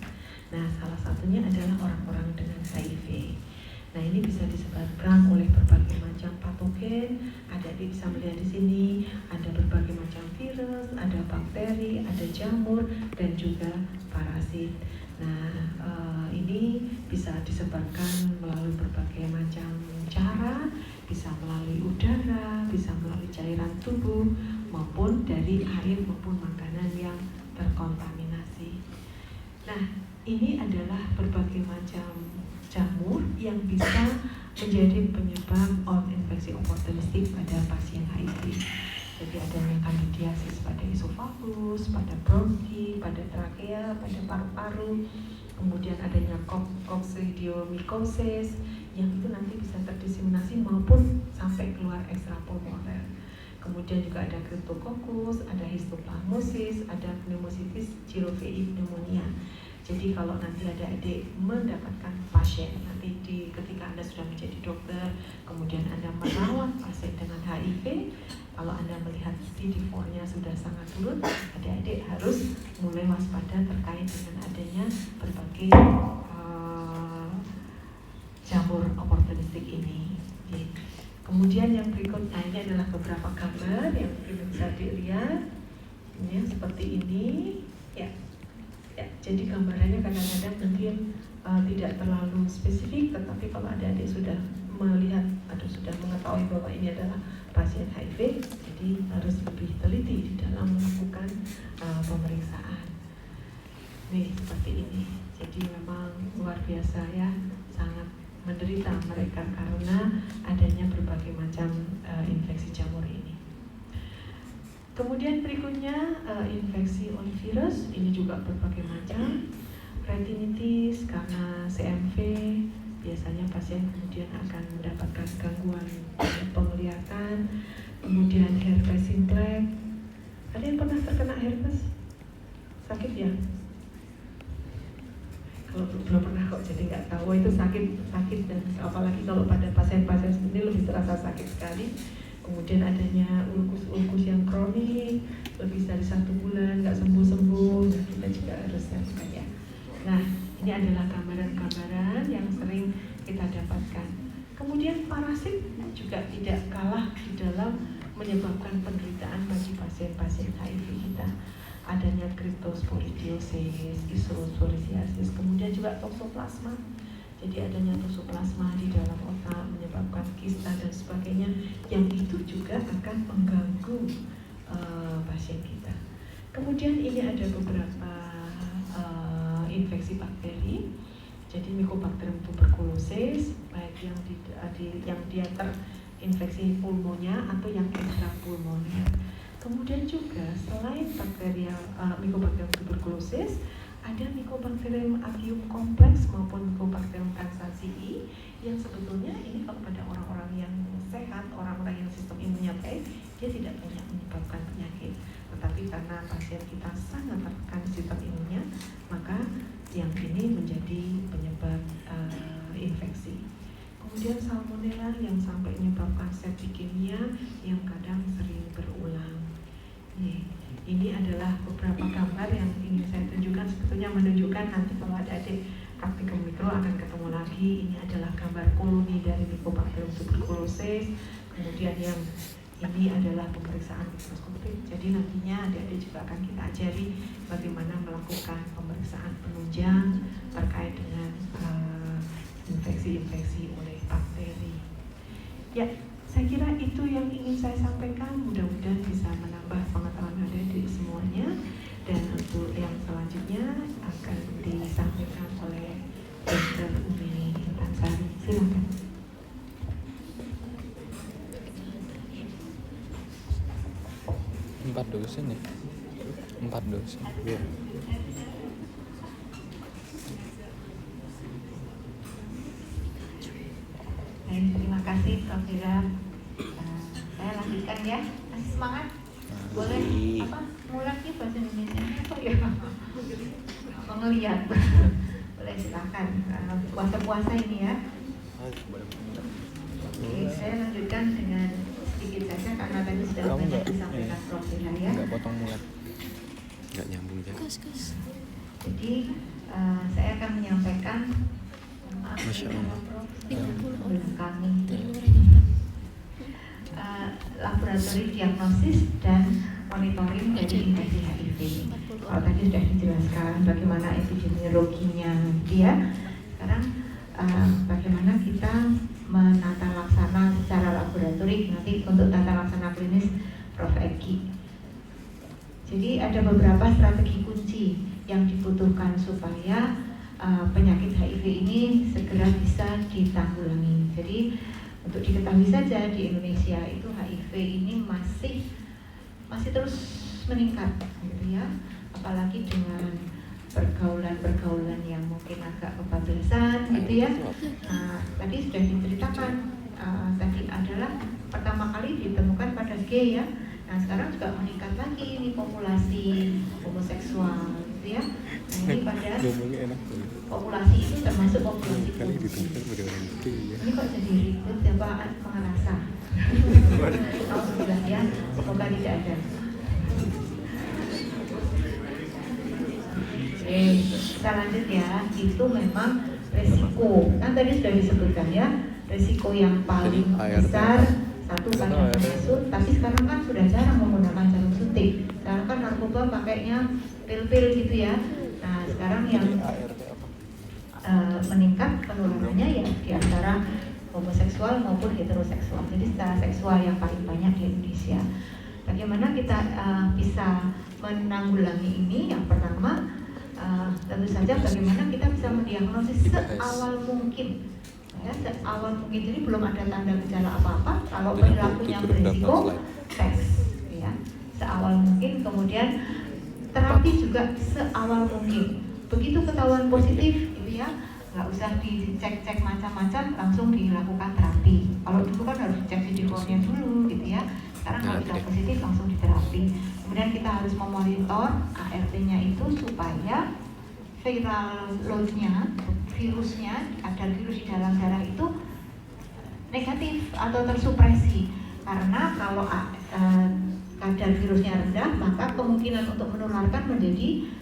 Nah, salah satunya adalah orang-orang dengan HIV. Nah, ini bisa disebabkan oleh berbagai macam patogen. Adik-adik bisa melihat di sini ada berbagai macam virus, ada bakteri, ada jamur, dan juga parasit. Nah, ini bisa disebabkan melalui berbagai macam cara, bisa melalui udara, bisa melalui cairan tubuh, maupun dari air maupun makanan yang terkontaminasi. Nah, ini adalah berbagai macam jamur yang bisa menjadi penyebab infeksi oportunistik pada pasien HIV. Jadi adanya candidiasis pada esofagus, pada bronki, pada trakea, pada paru-paru, kemudian adanya coccidioidomycosis yang itu nanti bisa terdiseminasi maupun sampai keluar ekstrapulmoner. Kemudian juga ada Cryptococcus, ada histoplasmosis, ada pneumocystis jirovei pneumonia. Jadi kalau nanti ada adik mendapatkan pasien, nanti ketika Anda sudah menjadi dokter, kemudian Anda merawat pasien dengan HIV, kalau Anda melihat CD4-nya sudah sangat turun, adik-adik harus mulai waspada terkait dengan adanya berbagai jamur oportunistik ini. Kemudian yang berikutnya ini adalah beberapa gambar yang mungkin bisa dilihat. Ini seperti ini, ya. Ya, jadi gambarannya kadang-kadang mungkin tidak terlalu spesifik, tetapi kalau adik-adik sudah melihat atau sudah mengetahui bahwa ini adalah pasien HIV, jadi harus lebih teliti di dalam melakukan pemeriksaan. Nih, seperti ini. Jadi memang luar biasa ya, sangat menderita mereka karena adanya berbagai macam infeksi jamur ini. Kemudian berikutnya infeksi oleh virus, ini juga berbagai macam. Retinitis karena CMV, biasanya pasien kemudian akan mendapatkan gangguan penglihatan. Kemudian herpes simplex. Ada yang pernah terkena herpes? Sakit ya? Kalau belum pernah kok jadi nggak tahu itu sakit dan apalagi kalau pada pasien-pasien sendiri lebih terasa sakit sekali. Kemudian adanya ulkus yang kronik lebih dari 1 bulan nggak sembuh-sembuh, nah kita juga harus siapkan ya. Nah, ini adalah gambaran-gambaran yang sering kita dapatkan. Kemudian parasit juga tidak kalah di dalam menyebabkan penderitaan bagi pasien-pasien HIV kita. adanya cryptosporidiosis, isosoriasis, kemudian juga toxoplasma. Jadi adanya toxoplasma di dalam otak menyebabkan kista dan sebagainya, yang itu juga akan mengganggu pasien kita. Kemudian ini ada beberapa infeksi bakteri. Jadi Mycobacterium tuberculosis, baik yang dia terinfeksi pulmonya atau yang ekstrapulmoner. Kemudian juga selain Mycobacterium tuberculosis, ada Mycobacterium avium complex maupun Mycobacterium kansasii, yang sebetulnya ini kalau pada orang-orang yang sehat, orang-orang yang sistem imunnya baik, dia tidak banyak menyebabkan penyakit. Tetapi karena pasien kita sangat tertekan sistem imunnya, maka yang ini menjadi penyebab infeksi. Kemudian salmonella yang sampai menyebabkan septikemia yang kadang sering berulang. Ini adalah beberapa gambar yang ingin saya tunjukkan, sebetulnya menunjukkan nanti kalau ada adik praktikum mikro akan ketemu lagi. Ini adalah gambar koloni dari Mycobacterium tuberculosis. Kemudian yang ini adalah pemeriksaan mikroskopik. Jadi nantinya adik-adik juga akan kita ajari bagaimana melakukan pemeriksaan penunjang terkait dengan infeksi-infeksi oleh bakteri. Ya, saya kira itu yang ingin saya sampaikan. Mudah-mudahan bisa menambah pengetahuan adik-adik semuanya. Dan untuk yang selanjutnya akan disampaikan oleh Dr. Umi Intansari. Silakan. 4 dosen ya? 4 dosen. Iya. Baik, terima kasih Prof. Hiram. Saya lanjutkan ya. Masih semangat? Boleh apa? Mulai nih bahasa Indonesia apa ya? Ngelihat. Boleh silakan. Puasa-puasa ini ya. Oke, saya lanjutkan dengan sedikit saja karena tadi sudah banyak disampaikan Prof. Hiram ya. Enggak potong mulut. Enggak nyambung ya. Jadi saya akan menyampaikan Masya Allah. kami laboratori diagnosis dan monitoring dari infeksi HIV. Kalau tadi sudah dijelaskan bagaimana epidemiologinya dia, sekarang bagaimana kita menata laksana secara laboratori nanti untuk tata laksana klinis Prof. Eki. Jadi ada beberapa strategi kunci yang dibutuhkan supaya penyakit HIV ini segera bisa ditanggulangi. Jadi untuk diketahui saja di Indonesia itu HIV ini masih terus meningkat, gitu ya. Apalagi dengan pergaulan yang mungkin agak kebablasan, gitu ya. Tadi sudah diceritakan, tadi adalah pertama kali ditemukan pada gay ya. Nah sekarang juga meningkat lagi ini populasi homoseksual, gitu ya. Nah ini pada populasi itu termasuk populasi kunci. Ini kok jadi ribut ya Pak pengerasa. Tahun 9 ya, semoga tidak ada. Oke, kita lanjut ya. Itu memang resiko. Kan tadi sudah disebutkan ya, resiko yang paling besar satu pada pengesut, tapi sekarang kan sudah jarang menggunakan jarum suntik. Sekarang kan narkoba pakainya pil-pil gitu ya. Nah sekarang yang meningkat penularannya ya di antara homoseksual maupun heteroseksual. Jadi secara seksual yang paling banyak di Indonesia. Bagaimana kita bisa menanggulangi ini? Yang pertama tentu saja bagaimana kita bisa mendiagnosis seawal mungkin. Ya, seawal mungkin, jadi belum ada tanda gejala apa-apa. Kalau perilakunya berisiko, tes, ya, seawal mungkin. Kemudian terapi juga seawal mungkin. Begitu ketahuan positif, itu ya, nggak usah dicek-cek macam-macam, langsung dilakukan terapi. Kalau dulu kan harus dicek CD4-nya dulu, gitu ya. Sekarang kalau kita positif langsung diterapi. Kemudian kita harus memonitor ART-nya itu supaya viral load-nya, virusnya, kadar virus di dalam darah itu negatif atau tersupresi. Karena kalau kadar virusnya rendah, maka kemungkinan untuk menularkan menjadi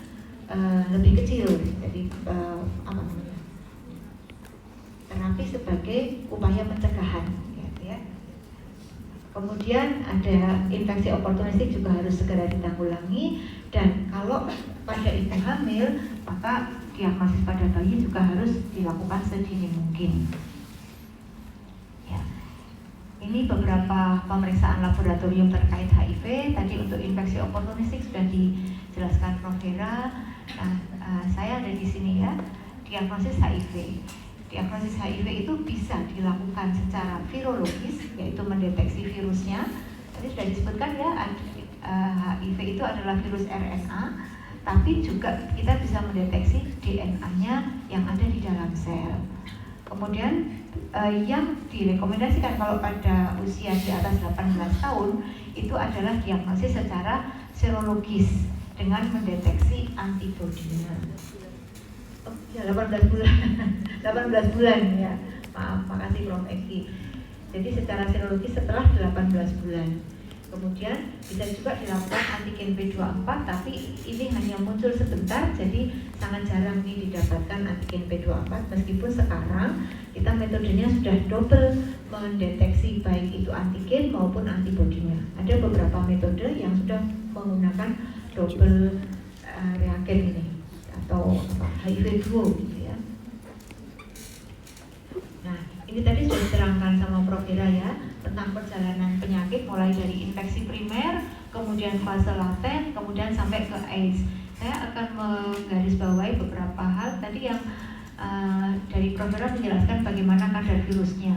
lebih kecil. Jadi apa namanya? Terapi sebagai upaya pencegahan, ya. Kemudian ada infeksi oportunistik juga harus segera ditanggulangi, dan kalau pada ibu hamil maka diagnosis pada bayi juga harus dilakukan sedini mungkin. Ya. Ini beberapa pemeriksaan laboratorium terkait HIV. Tadi untuk infeksi oportunistik sudah dijelaskan Prof. Vera. Nah, saya ada di sini ya. Diagnosis HIV. Diagnosis HIV itu bisa dilakukan secara virologis, yaitu mendeteksi virusnya. Tadi sudah disebutkan ya, HIV itu adalah virus RNA, tapi juga kita bisa mendeteksi DNA-nya yang ada di dalam sel. Kemudian yang direkomendasikan kalau pada usia di atas 18 tahun itu adalah diagnosis secara serologis dengan mendeteksi antibodinya. Ya 18 bulan 18 bulan ya, maaf, makasih Prof. Eki. Jadi secara serologis setelah 18 bulan. Kemudian bisa juga dilakukan antigen P24, tapi ini hanya muncul sebentar, jadi sangat jarang ini didapatkan antigen P24. Meskipun sekarang kita metodenya sudah double mendeteksi baik itu antigen maupun antibodinya. Ada beberapa metode yang sudah menggunakan double reagen ini atau HIV duo gitu ya. Nah, ini tadi sudah diterangkan sama Prof. Vera ya tentang perjalanan penyakit mulai dari infeksi primer, kemudian fase laten, kemudian sampai ke AIDS. Saya akan menggarisbawahi beberapa hal tadi yang dari Prof. Vera menjelaskan bagaimana kadar virusnya.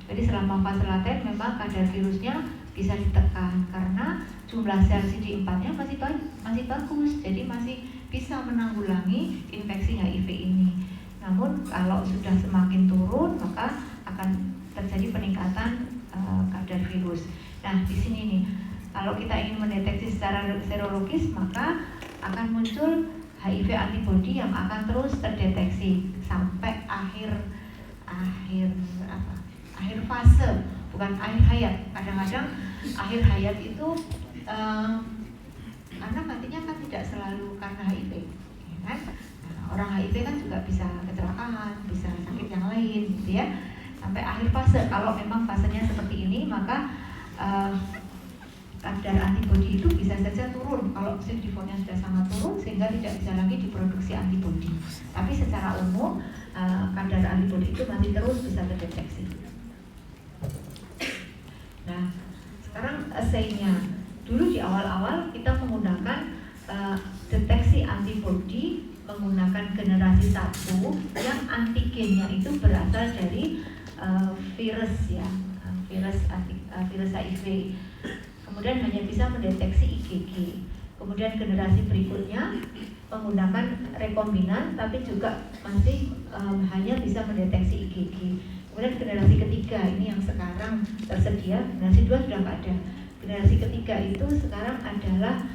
Jadi selama fase laten memang kadar virusnya bisa ditekan karena jumlah sel CD4-nya masih bagus, jadi masih bisa menanggulangi infeksi HIV ini. Namun kalau sudah semakin turun maka akan terjadi peningkatan kadar virus. Nah di sini nih, kalau kita ingin mendeteksi secara serologis maka akan muncul HIV antibody yang akan terus terdeteksi sampai akhir fase, bukan akhir hayat. Kadang-kadang akhir hayat itu karena matinya kan tidak selalu karena HIV, ya kan? Nah, orang HIV kan juga bisa kecelakaan, bisa sakit yang lain, gitu ya. Sampai akhir fase, kalau memang fasenya seperti ini, maka kadar antibodi itu bisa saja turun. Kalau CD4-nya sudah sangat turun, sehingga tidak bisa lagi diproduksi antibodi. Tapi secara umum, kadar antibodi itu masih terus bisa terdeteksi. Nah, sekarang assay-nya. Dulu di awal-awal kita menggunakan deteksi antibodi menggunakan generasi 1 yang antigennya itu berasal dari virus ya, virus HIV. Kemudian hanya bisa mendeteksi IgG. Kemudian generasi berikutnya menggunakan rekombinan, tapi juga masih hanya bisa mendeteksi IgG. Kemudian generasi ketiga ini yang sekarang tersedia, generasi 2 sudah nggak ada. Generasi ketiga itu sekarang adalah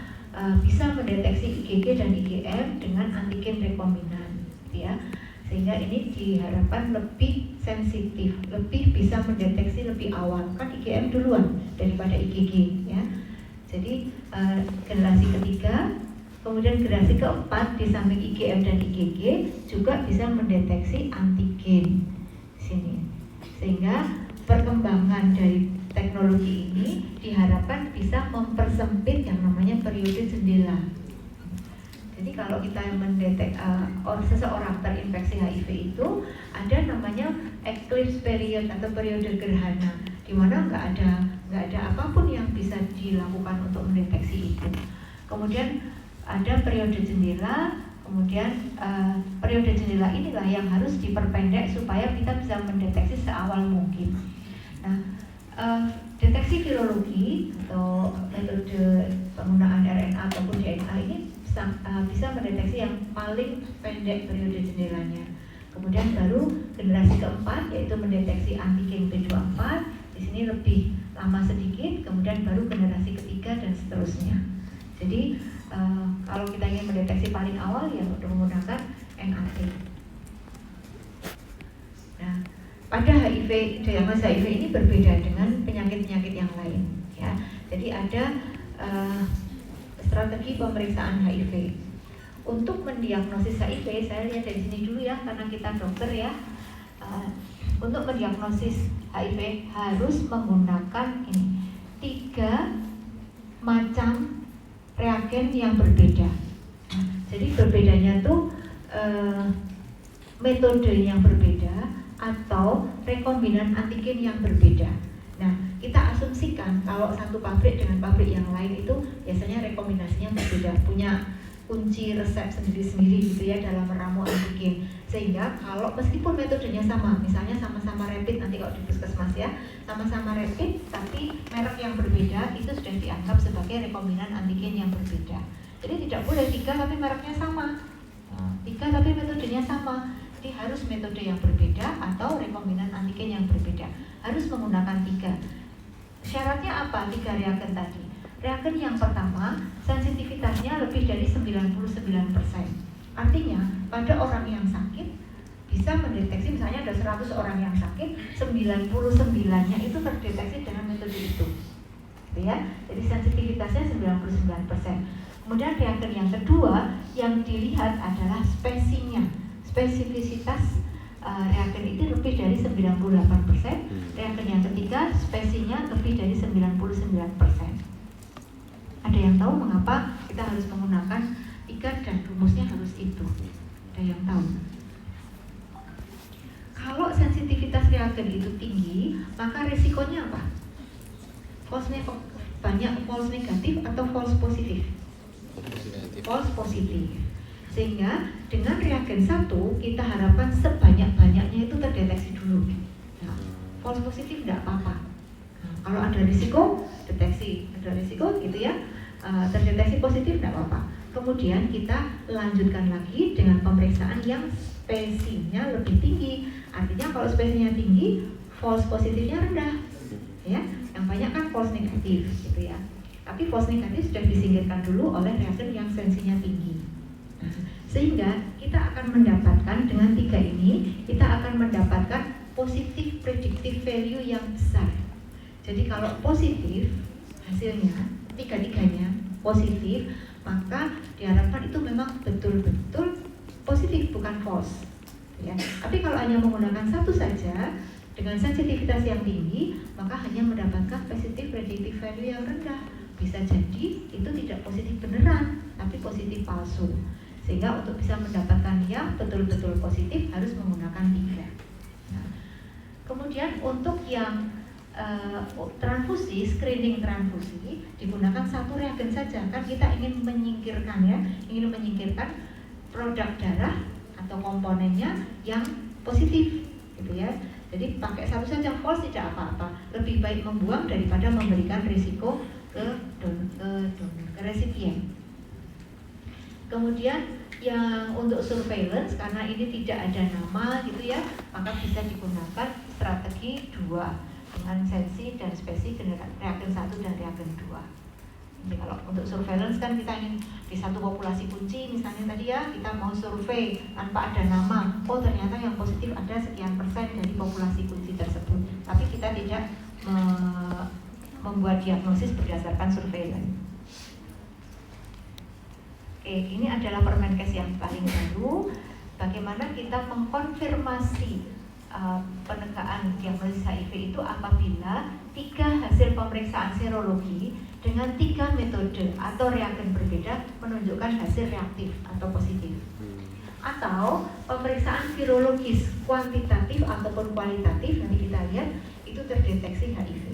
bisa mendeteksi IgG dan IgM dengan antigen rekombinan, ya. Sehingga ini diharapkan lebih sensitif, lebih bisa mendeteksi lebih awal. Kan IgM duluan daripada IgG, ya. Jadi generasi ketiga, kemudian generasi keempat di samping IgM dan IgG juga bisa mendeteksi antigen sini. Sehingga perkembangan dari teknologi ini diharapkan bisa mempersempit yang namanya periode jendela. Jadi kalau kita mendetek seseorang terinfeksi HIV itu ada namanya eclipse period atau periode gerhana, di mana nggak ada apapun yang bisa dilakukan untuk mendeteksi itu. Kemudian ada periode jendela, kemudian periode jendela inilah yang harus diperpendek supaya kita bisa mendeteksi seawal mungkin. Nah, deteksi virologi atau metode penggunaan RNA ataupun DNA ini bisa mendeteksi yang paling pendek periode jendelanya. Kemudian baru generasi keempat yaitu mendeteksi antigen P24, di sini lebih lama sedikit. Kemudian baru generasi ketiga dan seterusnya. Jadi kalau kita ingin mendeteksi paling awal ya menggunakan NAT. Nah, pada HIV, diagnosis HIV ini berbeda dengan penyakit-penyakit yang lain, ya. Jadi ada strategi pemeriksaan HIV. Untuk mendiagnosis HIV, saya lihat dari sini dulu ya, karena kita dokter ya. Untuk mendiagnosis HIV harus menggunakan ini 3 macam reagen yang berbeda. Jadi berbedanya tuh metode yang berbeda atau rekombinan antigen yang berbeda. Nah, kita asumsikan kalau satu pabrik dengan pabrik yang lain itu biasanya rekombinasinya berbeda, punya kunci resep sendiri-sendiri gitu ya dalam meramu antigen. Sehingga kalau meskipun metodenya sama, misalnya sama-sama rapid nanti kalau di puskesmas ya, sama-sama rapid tapi merek yang berbeda itu sudah dianggap sebagai rekombinan antigen yang berbeda. Jadi tidak boleh 3 tapi mereknya sama, 3 tapi metodenya sama. Jadi harus metode yang berbeda atau rekombinan antigen yang berbeda. Harus menggunakan 3. Syaratnya apa 3 reagen tadi? Reagen yang pertama, sensitivitasnya lebih dari 99%. Artinya, pada orang yang sakit bisa mendeteksi, misalnya ada 100 orang yang sakit, 99-nya itu terdeteksi dengan metode itu. Gitu ya. Jadi sensitivitasnya 99%. Kemudian reagen yang kedua yang dilihat adalah spesinya. Spesifisitas reagen itu lebih dari 98%. Reagen yang ketiga spesinya lebih dari 99%. Ada yang tahu mengapa kita harus menggunakan 3 dan rumusnya harus itu? Ada yang tahu? Kalau sensitivitas reagen itu tinggi, maka risikonya apa? Banyak false negatif atau false positif? False positif. Sehingga dengan reagen 1 kita harapkan sebanyak-banyaknya itu terdeteksi dulu. Nah, false positif tidak apa-apa. Nah, kalau ada risiko, deteksi. Ada risiko gitu ya, terdeteksi positif tidak apa-apa. Kemudian kita lanjutkan lagi dengan pemeriksaan yang spesinya lebih tinggi. Artinya kalau spesinya tinggi, false positifnya rendah. Ya, yang banyak kan false negatif gitu ya. Tapi false negatif sudah disingkirkan dulu oleh reagen yang sensinya tinggi. Sehingga kita akan mendapatkan dengan 3 ini, kita akan mendapatkan positif predictive value yang besar. Jadi kalau positif hasilnya, 3-tiganya positif, maka diharapkan itu memang betul-betul positif, bukan false. Ya. Tapi kalau hanya menggunakan 1 saja dengan sensitivitas yang tinggi, maka hanya mendapatkan positif predictive value yang rendah. Bisa jadi itu tidak positif beneran, tapi positif palsu. Sehingga untuk bisa mendapatkan yang betul-betul positif harus menggunakan 3. Nah, kemudian untuk yang transfusi, screening transfusi digunakan 1 reagen saja. Kan kita ingin menyingkirkan ya, ingin menyingkirkan produk darah atau komponennya yang positif gitu ya. Jadi pakai 1 saja, false tidak apa-apa. Lebih baik membuang daripada memberikan risiko ke resipien. Kemudian yang untuk surveillance, karena ini tidak ada nama gitu ya, maka bisa digunakan strategi 2 dengan sensi dan spesi reagen 1 dan reagen 2. Jadi kalau untuk surveillance kan kita ingin di satu populasi kunci, misalnya tadi ya, kita mau survei tanpa ada nama. Oh ternyata yang positif ada sekian persen dari populasi kunci tersebut. Tapi kita tidak membuat diagnosis berdasarkan surveillance. Oke, ini adalah Permenkes yang paling baru. Bagaimana kita mengkonfirmasi penegaan diagnosis HIV itu apabila 3 hasil pemeriksaan serologi dengan 3 metode atau reagen berbeda menunjukkan hasil reaktif atau positif. Atau pemeriksaan virologis kuantitatif ataupun kualitatif, nanti kita lihat itu terdeteksi HIV.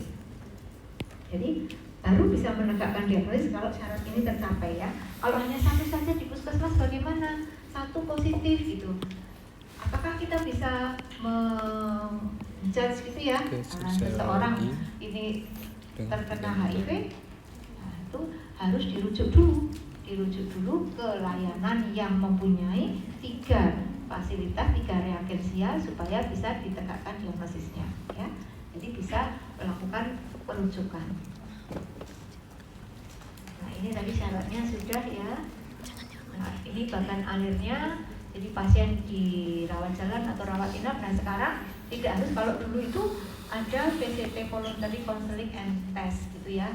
Jadi baru bisa menegakkan diagnosis kalau syarat ini tercapai ya. Kalau hanya 1 saja di puskesmas bagaimana? 1 positif gitu. Apakah kita bisa menjudge gitu ya seseorang ini terkena HIV? Nah, itu harus dirujuk dulu ke layanan yang mempunyai 3 fasilitas, 3 reagensia supaya bisa ditegakkan diagnosisnya ya. Jadi bisa melakukan perujukan. Nah, ini tadi syaratnya sudah ya. Nah, ini bagan alirnya. Jadi pasien dirawat jalan atau rawat inap. Nah sekarang tidak harus, kalau dulu itu ada VCT voluntary counseling and test gitu ya,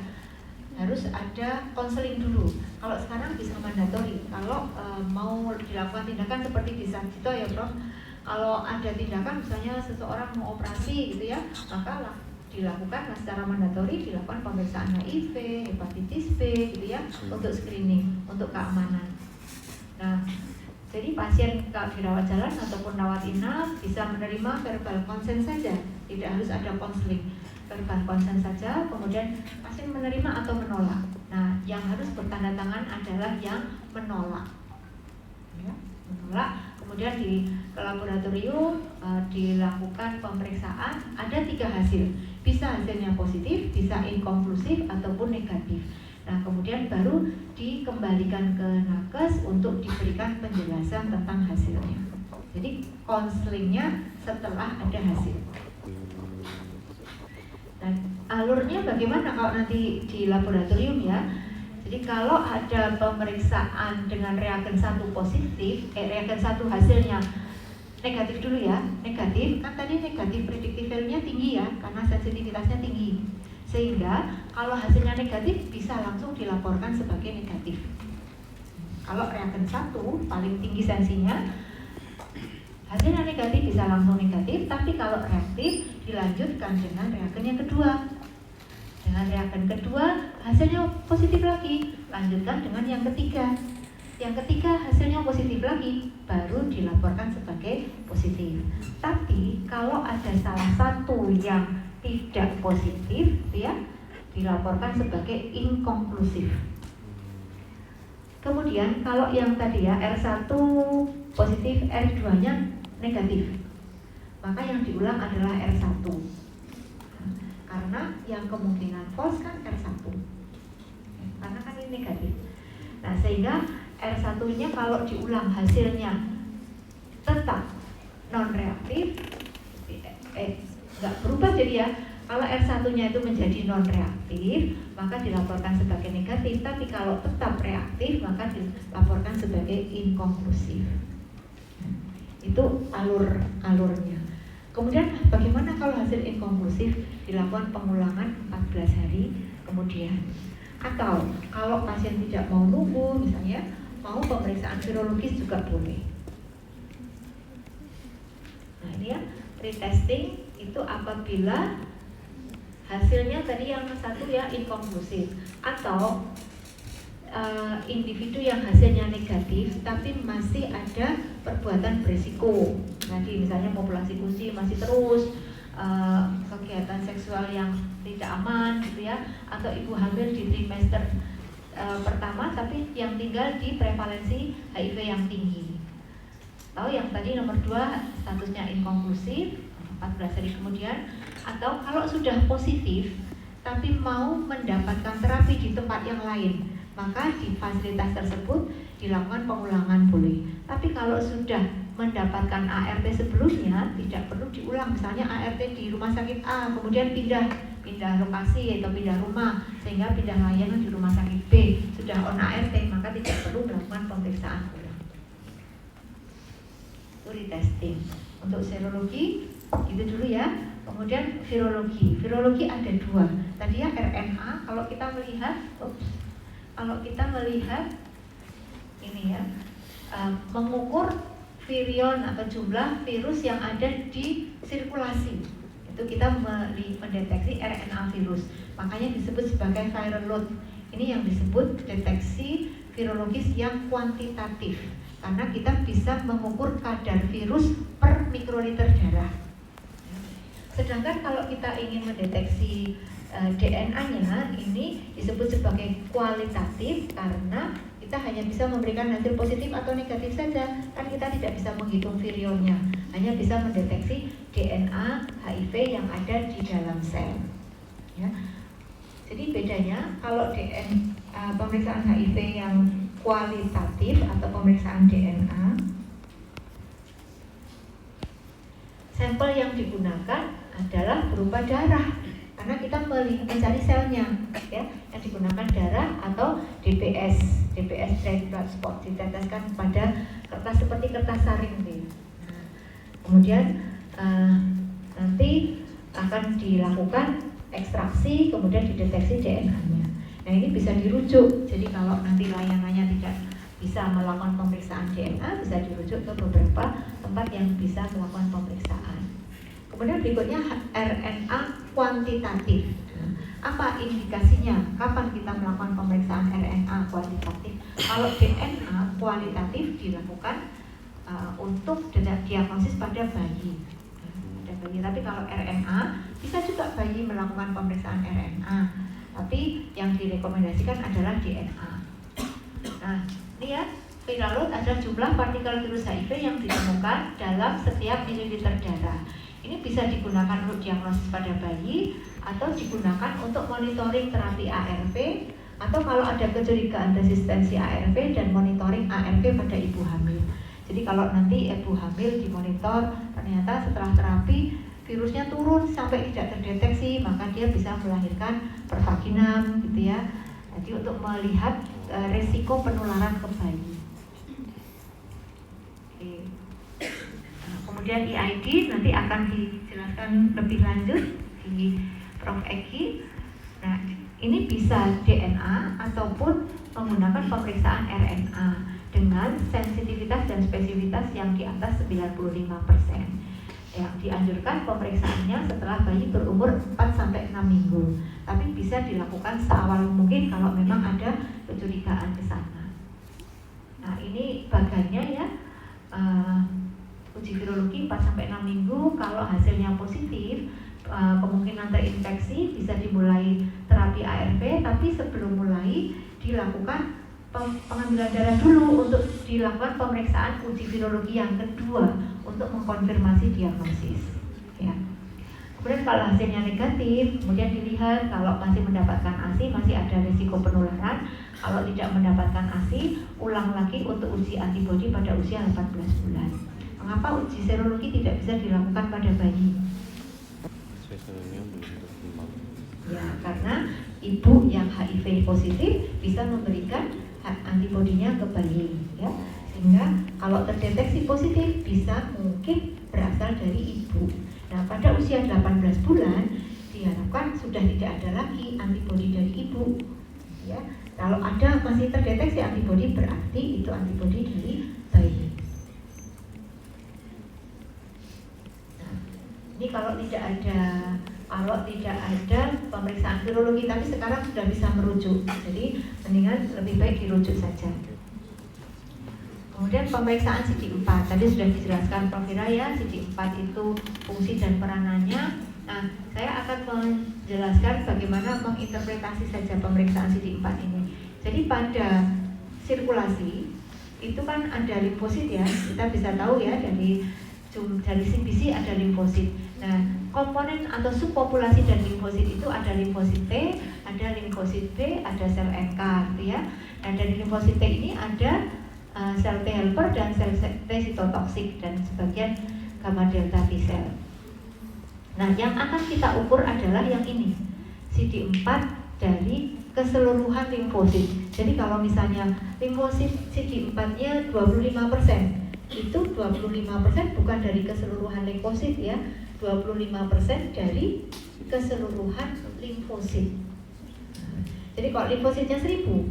harus ada konseling dulu. Kalau sekarang bisa mandatori. Kalau mau dilakukan tindakan seperti di Sarjito ya Prof, kalau ada tindakan misalnya seseorang mau operasi gitu ya, maka dilakukan secara mandatori, dilakukan pemeriksaan HIV, hepatitis B gitu ya, untuk screening, untuk keamanan. Nah, jadi pasien kalau dirawat jalan ataupun rawat inap bisa menerima verbal consent saja, tidak harus ada konseling, verbal consent saja, kemudian pasien menerima atau menolak. Nah, yang harus bertanda tangan adalah yang menolak, ya, menolak. Kemudian di laboratorium dilakukan pemeriksaan, ada 3 hasil, bisa hasilnya positif, bisa inkonklusif ataupun negatif. Nah, kemudian baru dikembalikan ke nakes untuk diberikan penjelasan tentang hasilnya. Jadi konselingnya setelah ada hasil. Nah, alurnya bagaimana kalau nanti di laboratorium ya? Jadi kalau ada pemeriksaan dengan reagen 1 positif, reagen 1 hasilnya negatif dulu ya, negatif, kan tadi negatif predictive value-nya tinggi ya, karena sensitivitasnya tinggi. Sehingga kalau hasilnya negatif bisa langsung dilaporkan sebagai negatif. Kalau reagen 1 paling tinggi sensinya, hasilnya negatif bisa langsung negatif, tapi kalau reaktif dilanjutkan dengan reagen yang kedua. Dengan reagen kedua hasilnya positif lagi, lanjutkan dengan yang ketiga. Yang ketiga hasilnya positif lagi, baru dilaporkan sebagai positif. Tapi kalau ada salah satu yang tidak positif, ya, dilaporkan sebagai inkonklusif. Kemudian kalau yang tadi ya R1 positif, R2-nya negatif, maka yang diulang adalah R1. Karena yang kemungkinan false kan R1, karena kan ini negatif. Nah, sehingga R1-nya kalau diulang hasilnya tetap non-reaktif, nggak berubah jadi ya. Kalau R1-nya itu menjadi non-reaktif, maka dilaporkan sebagai negatif. Tapi kalau tetap reaktif, maka dilaporkan sebagai inkonklusif. Itu alurnya. Kemudian bagaimana kalau hasil inkonklusif? Dilakukan pengulangan 14 hari kemudian. Atau kalau pasien tidak mau nunggu, misalnya mau pemeriksaan virologis juga boleh. Nah, ini ya, retesting itu apabila hasilnya tadi yang satu ya inkonklusif, atau individu yang hasilnya negatif tapi masih ada perbuatan berisiko. Tadi misalnya populasi kunci masih terus, kegiatan seksual yang tidak aman gitu ya, atau ibu hamil di trimester pertama tapi yang tinggal di prevalensi HIV yang tinggi. Atau yang tadi nomor 2 statusnya inkonklusif 14 hari kemudian, atau kalau sudah positif tapi mau mendapatkan terapi di tempat yang lain, maka di fasilitas tersebut dilakukan pengulangan boleh. Tapi kalau sudah mendapatkan ART sebelumnya tidak perlu diulang. Misalnya ART di rumah sakit A, kemudian pindah lokasi atau pindah rumah sehingga pindah layanan di rumah sakit B, sudah on ART, maka tidak perlu melakukan pemeriksaan ulang. Itu retesting. Untuk serologi itu dulu ya. Kemudian virologi ada 2. Tadi ya RNA, kalau kita melihat ini ya, mengukur virion atau jumlah virus yang ada di sirkulasi, itu kita mendeteksi RNA virus, makanya disebut sebagai viral load. Ini yang disebut deteksi virologis yang kuantitatif, karena kita bisa mengukur kadar virus per mikroliter darah. Sedangkan kalau kita ingin mendeteksi DNA-nya, ini disebut sebagai kualitatif karena kita hanya bisa memberikan hasil positif atau negatif saja, kan kita tidak bisa menghitung virionnya, hanya bisa mendeteksi DNA HIV yang ada di dalam sel. Ya. Jadi bedanya kalau pemeriksaan HIV yang kualitatif atau pemeriksaan DNA, sampel yang digunakan adalah berupa darah, karena kita mencari selnya, ya, yang digunakan darah atau DBS dried blood spot, diteteskan pada kertas seperti kertas saring gitu. Nah, kemudian nanti akan dilakukan ekstraksi, kemudian dideteksi DNA-nya. Nah, ini bisa dirujuk. Jadi kalau nanti layanannya tidak bisa melakukan pemeriksaan DNA, bisa dirujuk ke beberapa tempat yang bisa melakukan pemeriksaan. Kemudian berikutnya RNA kuantitatif. Apa indikasinya? Kapan kita melakukan pemeriksaan RNA kuantitatif? Kalau DNA kualitatif dilakukan untuk diagnosis pada bayi. Tapi kalau RNA bisa juga bayi melakukan pemeriksaan RNA. Tapi yang direkomendasikan adalah DNA. Nah, ini ya, viral load adalah jumlah partikel virus HIV yang ditemukan dalam setiap mililiter darah. Ini bisa digunakan untuk diagnosis pada bayi atau digunakan untuk monitoring terapi ARV, atau kalau ada kecurigaan resistensi ARV dan monitoring ARV pada ibu hamil. Jadi kalau nanti ibu hamil dimonitor, ternyata setelah terapi virusnya turun sampai tidak terdeteksi, maka dia bisa melahirkan pervaginam gitu ya. Jadi untuk melihat resiko penularan ke bayi. Oke. Kemudian EID nanti akan dijelaskan lebih lanjut di Prof. Eki. Nah, ini bisa DNA ataupun menggunakan pemeriksaan RNA dengan sensitivitas dan spesifitas yang di atas 95%. Yang dianjurkan pemeriksaannya setelah bayi berumur 4-6 minggu. Tapi bisa dilakukan seawal mungkin kalau memang ada kecurigaan ke sana. Nah, ini bagannya ya. Uji virologi 4-6 minggu, kalau hasilnya positif kemungkinan terinfeksi, bisa dimulai terapi ARV, tapi sebelum mulai dilakukan pengambilan darah dulu untuk dilakukan pemeriksaan uji virologi yang kedua untuk mengkonfirmasi diagnosis ya. Kemudian kalau hasilnya negatif, kemudian dilihat kalau masih mendapatkan ASI, masih ada risiko penularan. Kalau tidak mendapatkan ASI, ulang lagi untuk uji antibodi pada usia 18 bulan. Mengapa uji serologi tidak bisa dilakukan pada bayi? Ya, karena ibu yang HIV positif bisa memberikan antibodinya ke bayi, ya. Sehingga kalau terdeteksi positif bisa mungkin berasal dari ibu. Nah, pada usia 18 bulan diharapkan sudah tidak ada lagi antibodi dari ibu, ya. Kalau ada masih terdeteksi antibodi, berarti itu antibodi dari bayi. Ini kalau tidak ada pemeriksaan virologi, tapi sekarang sudah bisa merujuk, jadi mendingan lebih baik dirujuk saja. Kemudian pemeriksaan CD4 tadi sudah dijelaskan Prof. Hiraya, CD4 itu fungsi dan peranannya. Nah, saya akan menjelaskan bagaimana menginterpretasi saja pemeriksaan CD4 ini. Jadi pada sirkulasi itu kan ada limfosit ya, kita bisa tahu ya dari CBC ada limfosit. Nah, komponen atau subpopulasi dan limfosit itu ada limfosit T, ada limfosit B, ada sel NK gitu ya. Nah, dari limfosit T ini ada sel T helper dan sel T sitotoksik dan sebagian gamma delta T cell. Nah, yang akan kita ukur adalah yang ini, CD4 dari keseluruhan limfosit. Jadi kalau misalnya limfosit CD4-nya 25%, itu 25% bukan dari keseluruhan limfosit ya, 25% dari keseluruhan limfosit. Jadi kalau limfositnya 1000,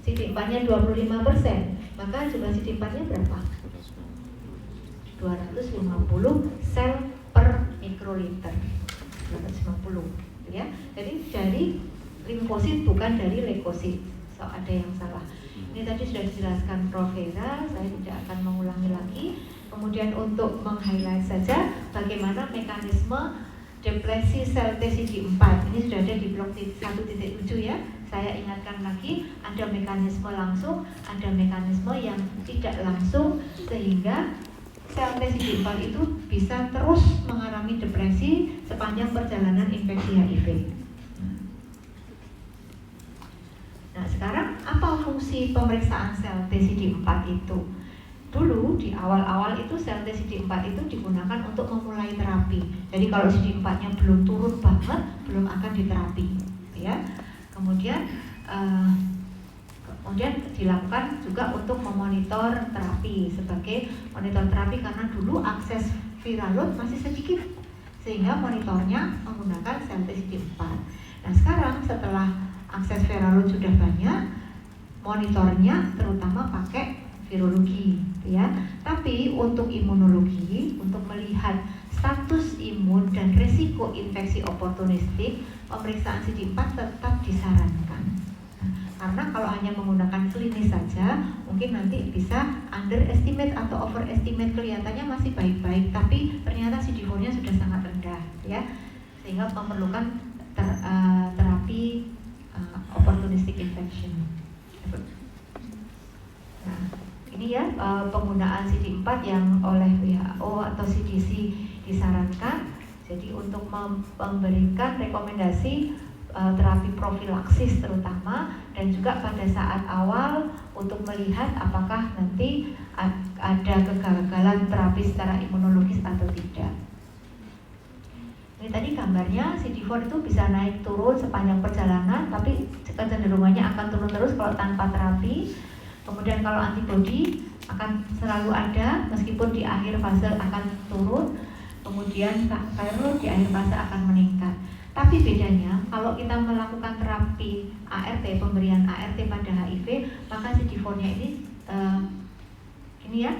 CD4-nya 25%, maka jumlah CD4-nya berapa? 250 sel per mikroliter. 250 ya. Jadi dari limfosit bukan dari leukosit. So ada yang salah. Ini tadi sudah dijelaskan Prof. Hera, saya tidak akan mengulangi lagi. Kemudian untuk meng-highlight saja bagaimana mekanisme depresi sel TCD4. Ini sudah ada di blok 1.7 ya. Saya ingatkan lagi, ada mekanisme langsung, ada mekanisme yang tidak langsung, sehingga sel TCD4 itu bisa terus mengalami depresi sepanjang perjalanan infeksi HIV. Nah, sekarang apa fungsi pemeriksaan sel TCD4 itu? Dulu di awal-awal itu sel TCD4 itu digunakan untuk memulai terapi. Jadi kalau CD4-nya belum turun banget, belum akan diterapi, ya. Kemudian dilakukan juga untuk memonitor terapi sebagai monitor terapi karena dulu akses viral load masih sedikit, sehingga monitornya menggunakan sel TCD4. Nah, sekarang setelah akses viral load sudah banyak, monitornya terutama pakai virologi, ya. Tapi untuk imunologi, untuk melihat status imun dan risiko infeksi oportunistik, pemeriksaan CD4 tetap disarankan. Karena kalau hanya menggunakan klinis saja, mungkin nanti bisa underestimate atau overestimate, kelihatannya masih baik-baik, tapi ternyata CD4-nya sudah sangat rendah, ya, sehingga memerlukan terapi opportunistic infection. Nah, ini ya penggunaan CD4 yang oleh WHO atau CDC disarankan. Jadi untuk memberikan rekomendasi terapi profilaksis terutama, dan juga pada saat awal untuk melihat apakah nanti ada kegagalan terapi secara imunologis atau tidak. Ini tadi gambarnya CD4 itu bisa naik turun sepanjang perjalanan, tapi kecenderungannya akan turun terus kalau tanpa terapi. Kemudian kalau antibodi akan selalu ada meskipun di akhir fase akan turun, kemudian baru di akhir fase akan meningkat. Tapi bedanya kalau kita melakukan terapi ART, pemberian ART pada HIV, maka CD4-nya ini ya,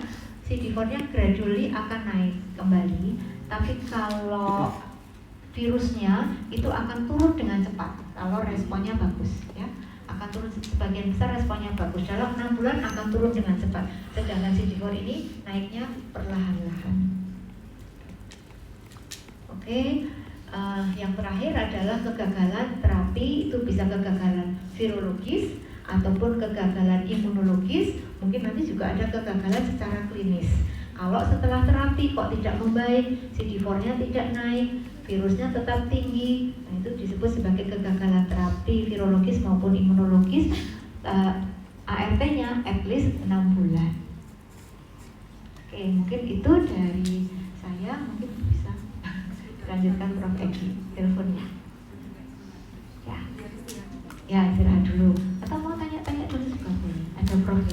CD4-nya gradually akan naik kembali. Tapi kalau virusnya itu akan turun dengan cepat kalau responnya bagus, ya. Akan turun, sebagian besar responnya bagus. Dalam 6 bulan akan turun dengan cepat. Sedangkan CD4 ini naiknya perlahan-lahan. Oke. Yang terakhir adalah kegagalan terapi, itu bisa kegagalan virologis ataupun kegagalan imunologis, mungkin nanti juga ada kegagalan secara klinis. Kalau setelah terapi kok tidak membaik, CD4-nya tidak naik, virusnya tetap tinggi, nah itu disebut sebagai kegagalan terapi virologis maupun imunologis. ART-nya at least 6 bulan. Oke, mungkin itu dari saya, mungkin bisa lanjutkan Prof. Egi teleponnya. Ya istirahat dulu. Atau mau tanya-tanya dulu juga boleh. Ada Prof.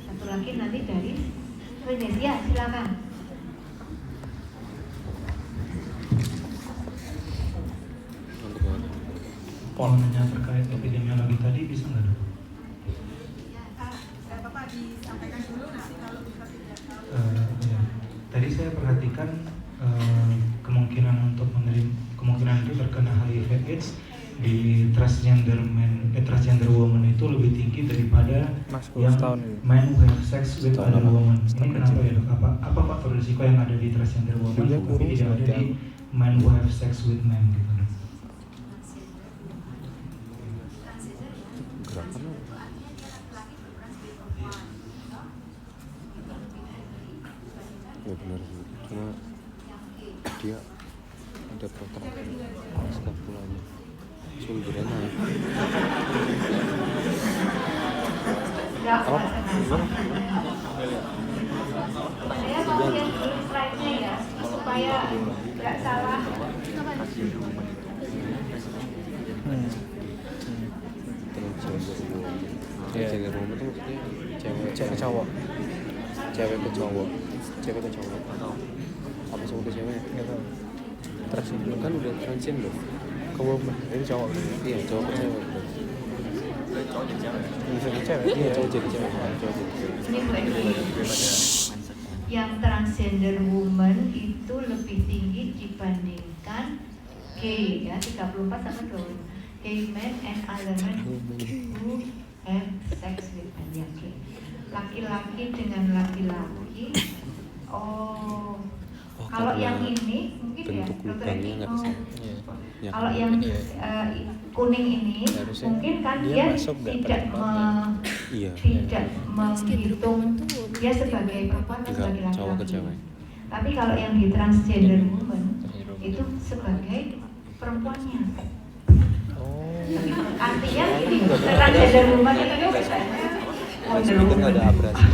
Satu lagi nanti dari Indonesia, silakan. Poinnya terkait epidemiologi tadi bisa nggak dok? Disampaikan dulu nanti kalau bisa tidak tahu. Ya. Tadi saya perhatikan kemungkinan untuk kemungkinan itu terkena HIV/AIDS di transgender woman itu lebih tinggi daripada yang men who have sex with other woman. Ini kenapa ya dok? Apa faktor risiko yang ada di transgender woman tapi tidak ada di men who have sex with men gitu? Ya benar sih, cuma dia ada protein skapulanya sumbernya naik. Apa? Saya mau lihat dulu slide-nya ya, supaya nggak salah. Transgender woman itu maksudnya cewek ke cowok. Apa sama ke cewek? Nggak tahu. Transgender kan udah transgender. Ke woman, ini cowok. Iya, cowok ke cewek. Cowok jadi cewek. Bisa ke cewek. Iya, cowok jadi cewek. Ini Bu Edi. Yang transgender woman itu lebih tinggi dibandingkan gay ya, 34 sama 20. Gay men and other men who have sex with men, ya, okay. Laki-laki dengan laki-laki. Kalau yang ini mungkin ya dokter Edi. Kalau yang kuning ini mungkin kan dia tidak menghitung dia sebagai perempuan atau sebagai laki-laki. Tapi kalau yang di transgender woman itu sebagai perempuannya. Artinya ini transgender woman itu biasanya ada abrasi.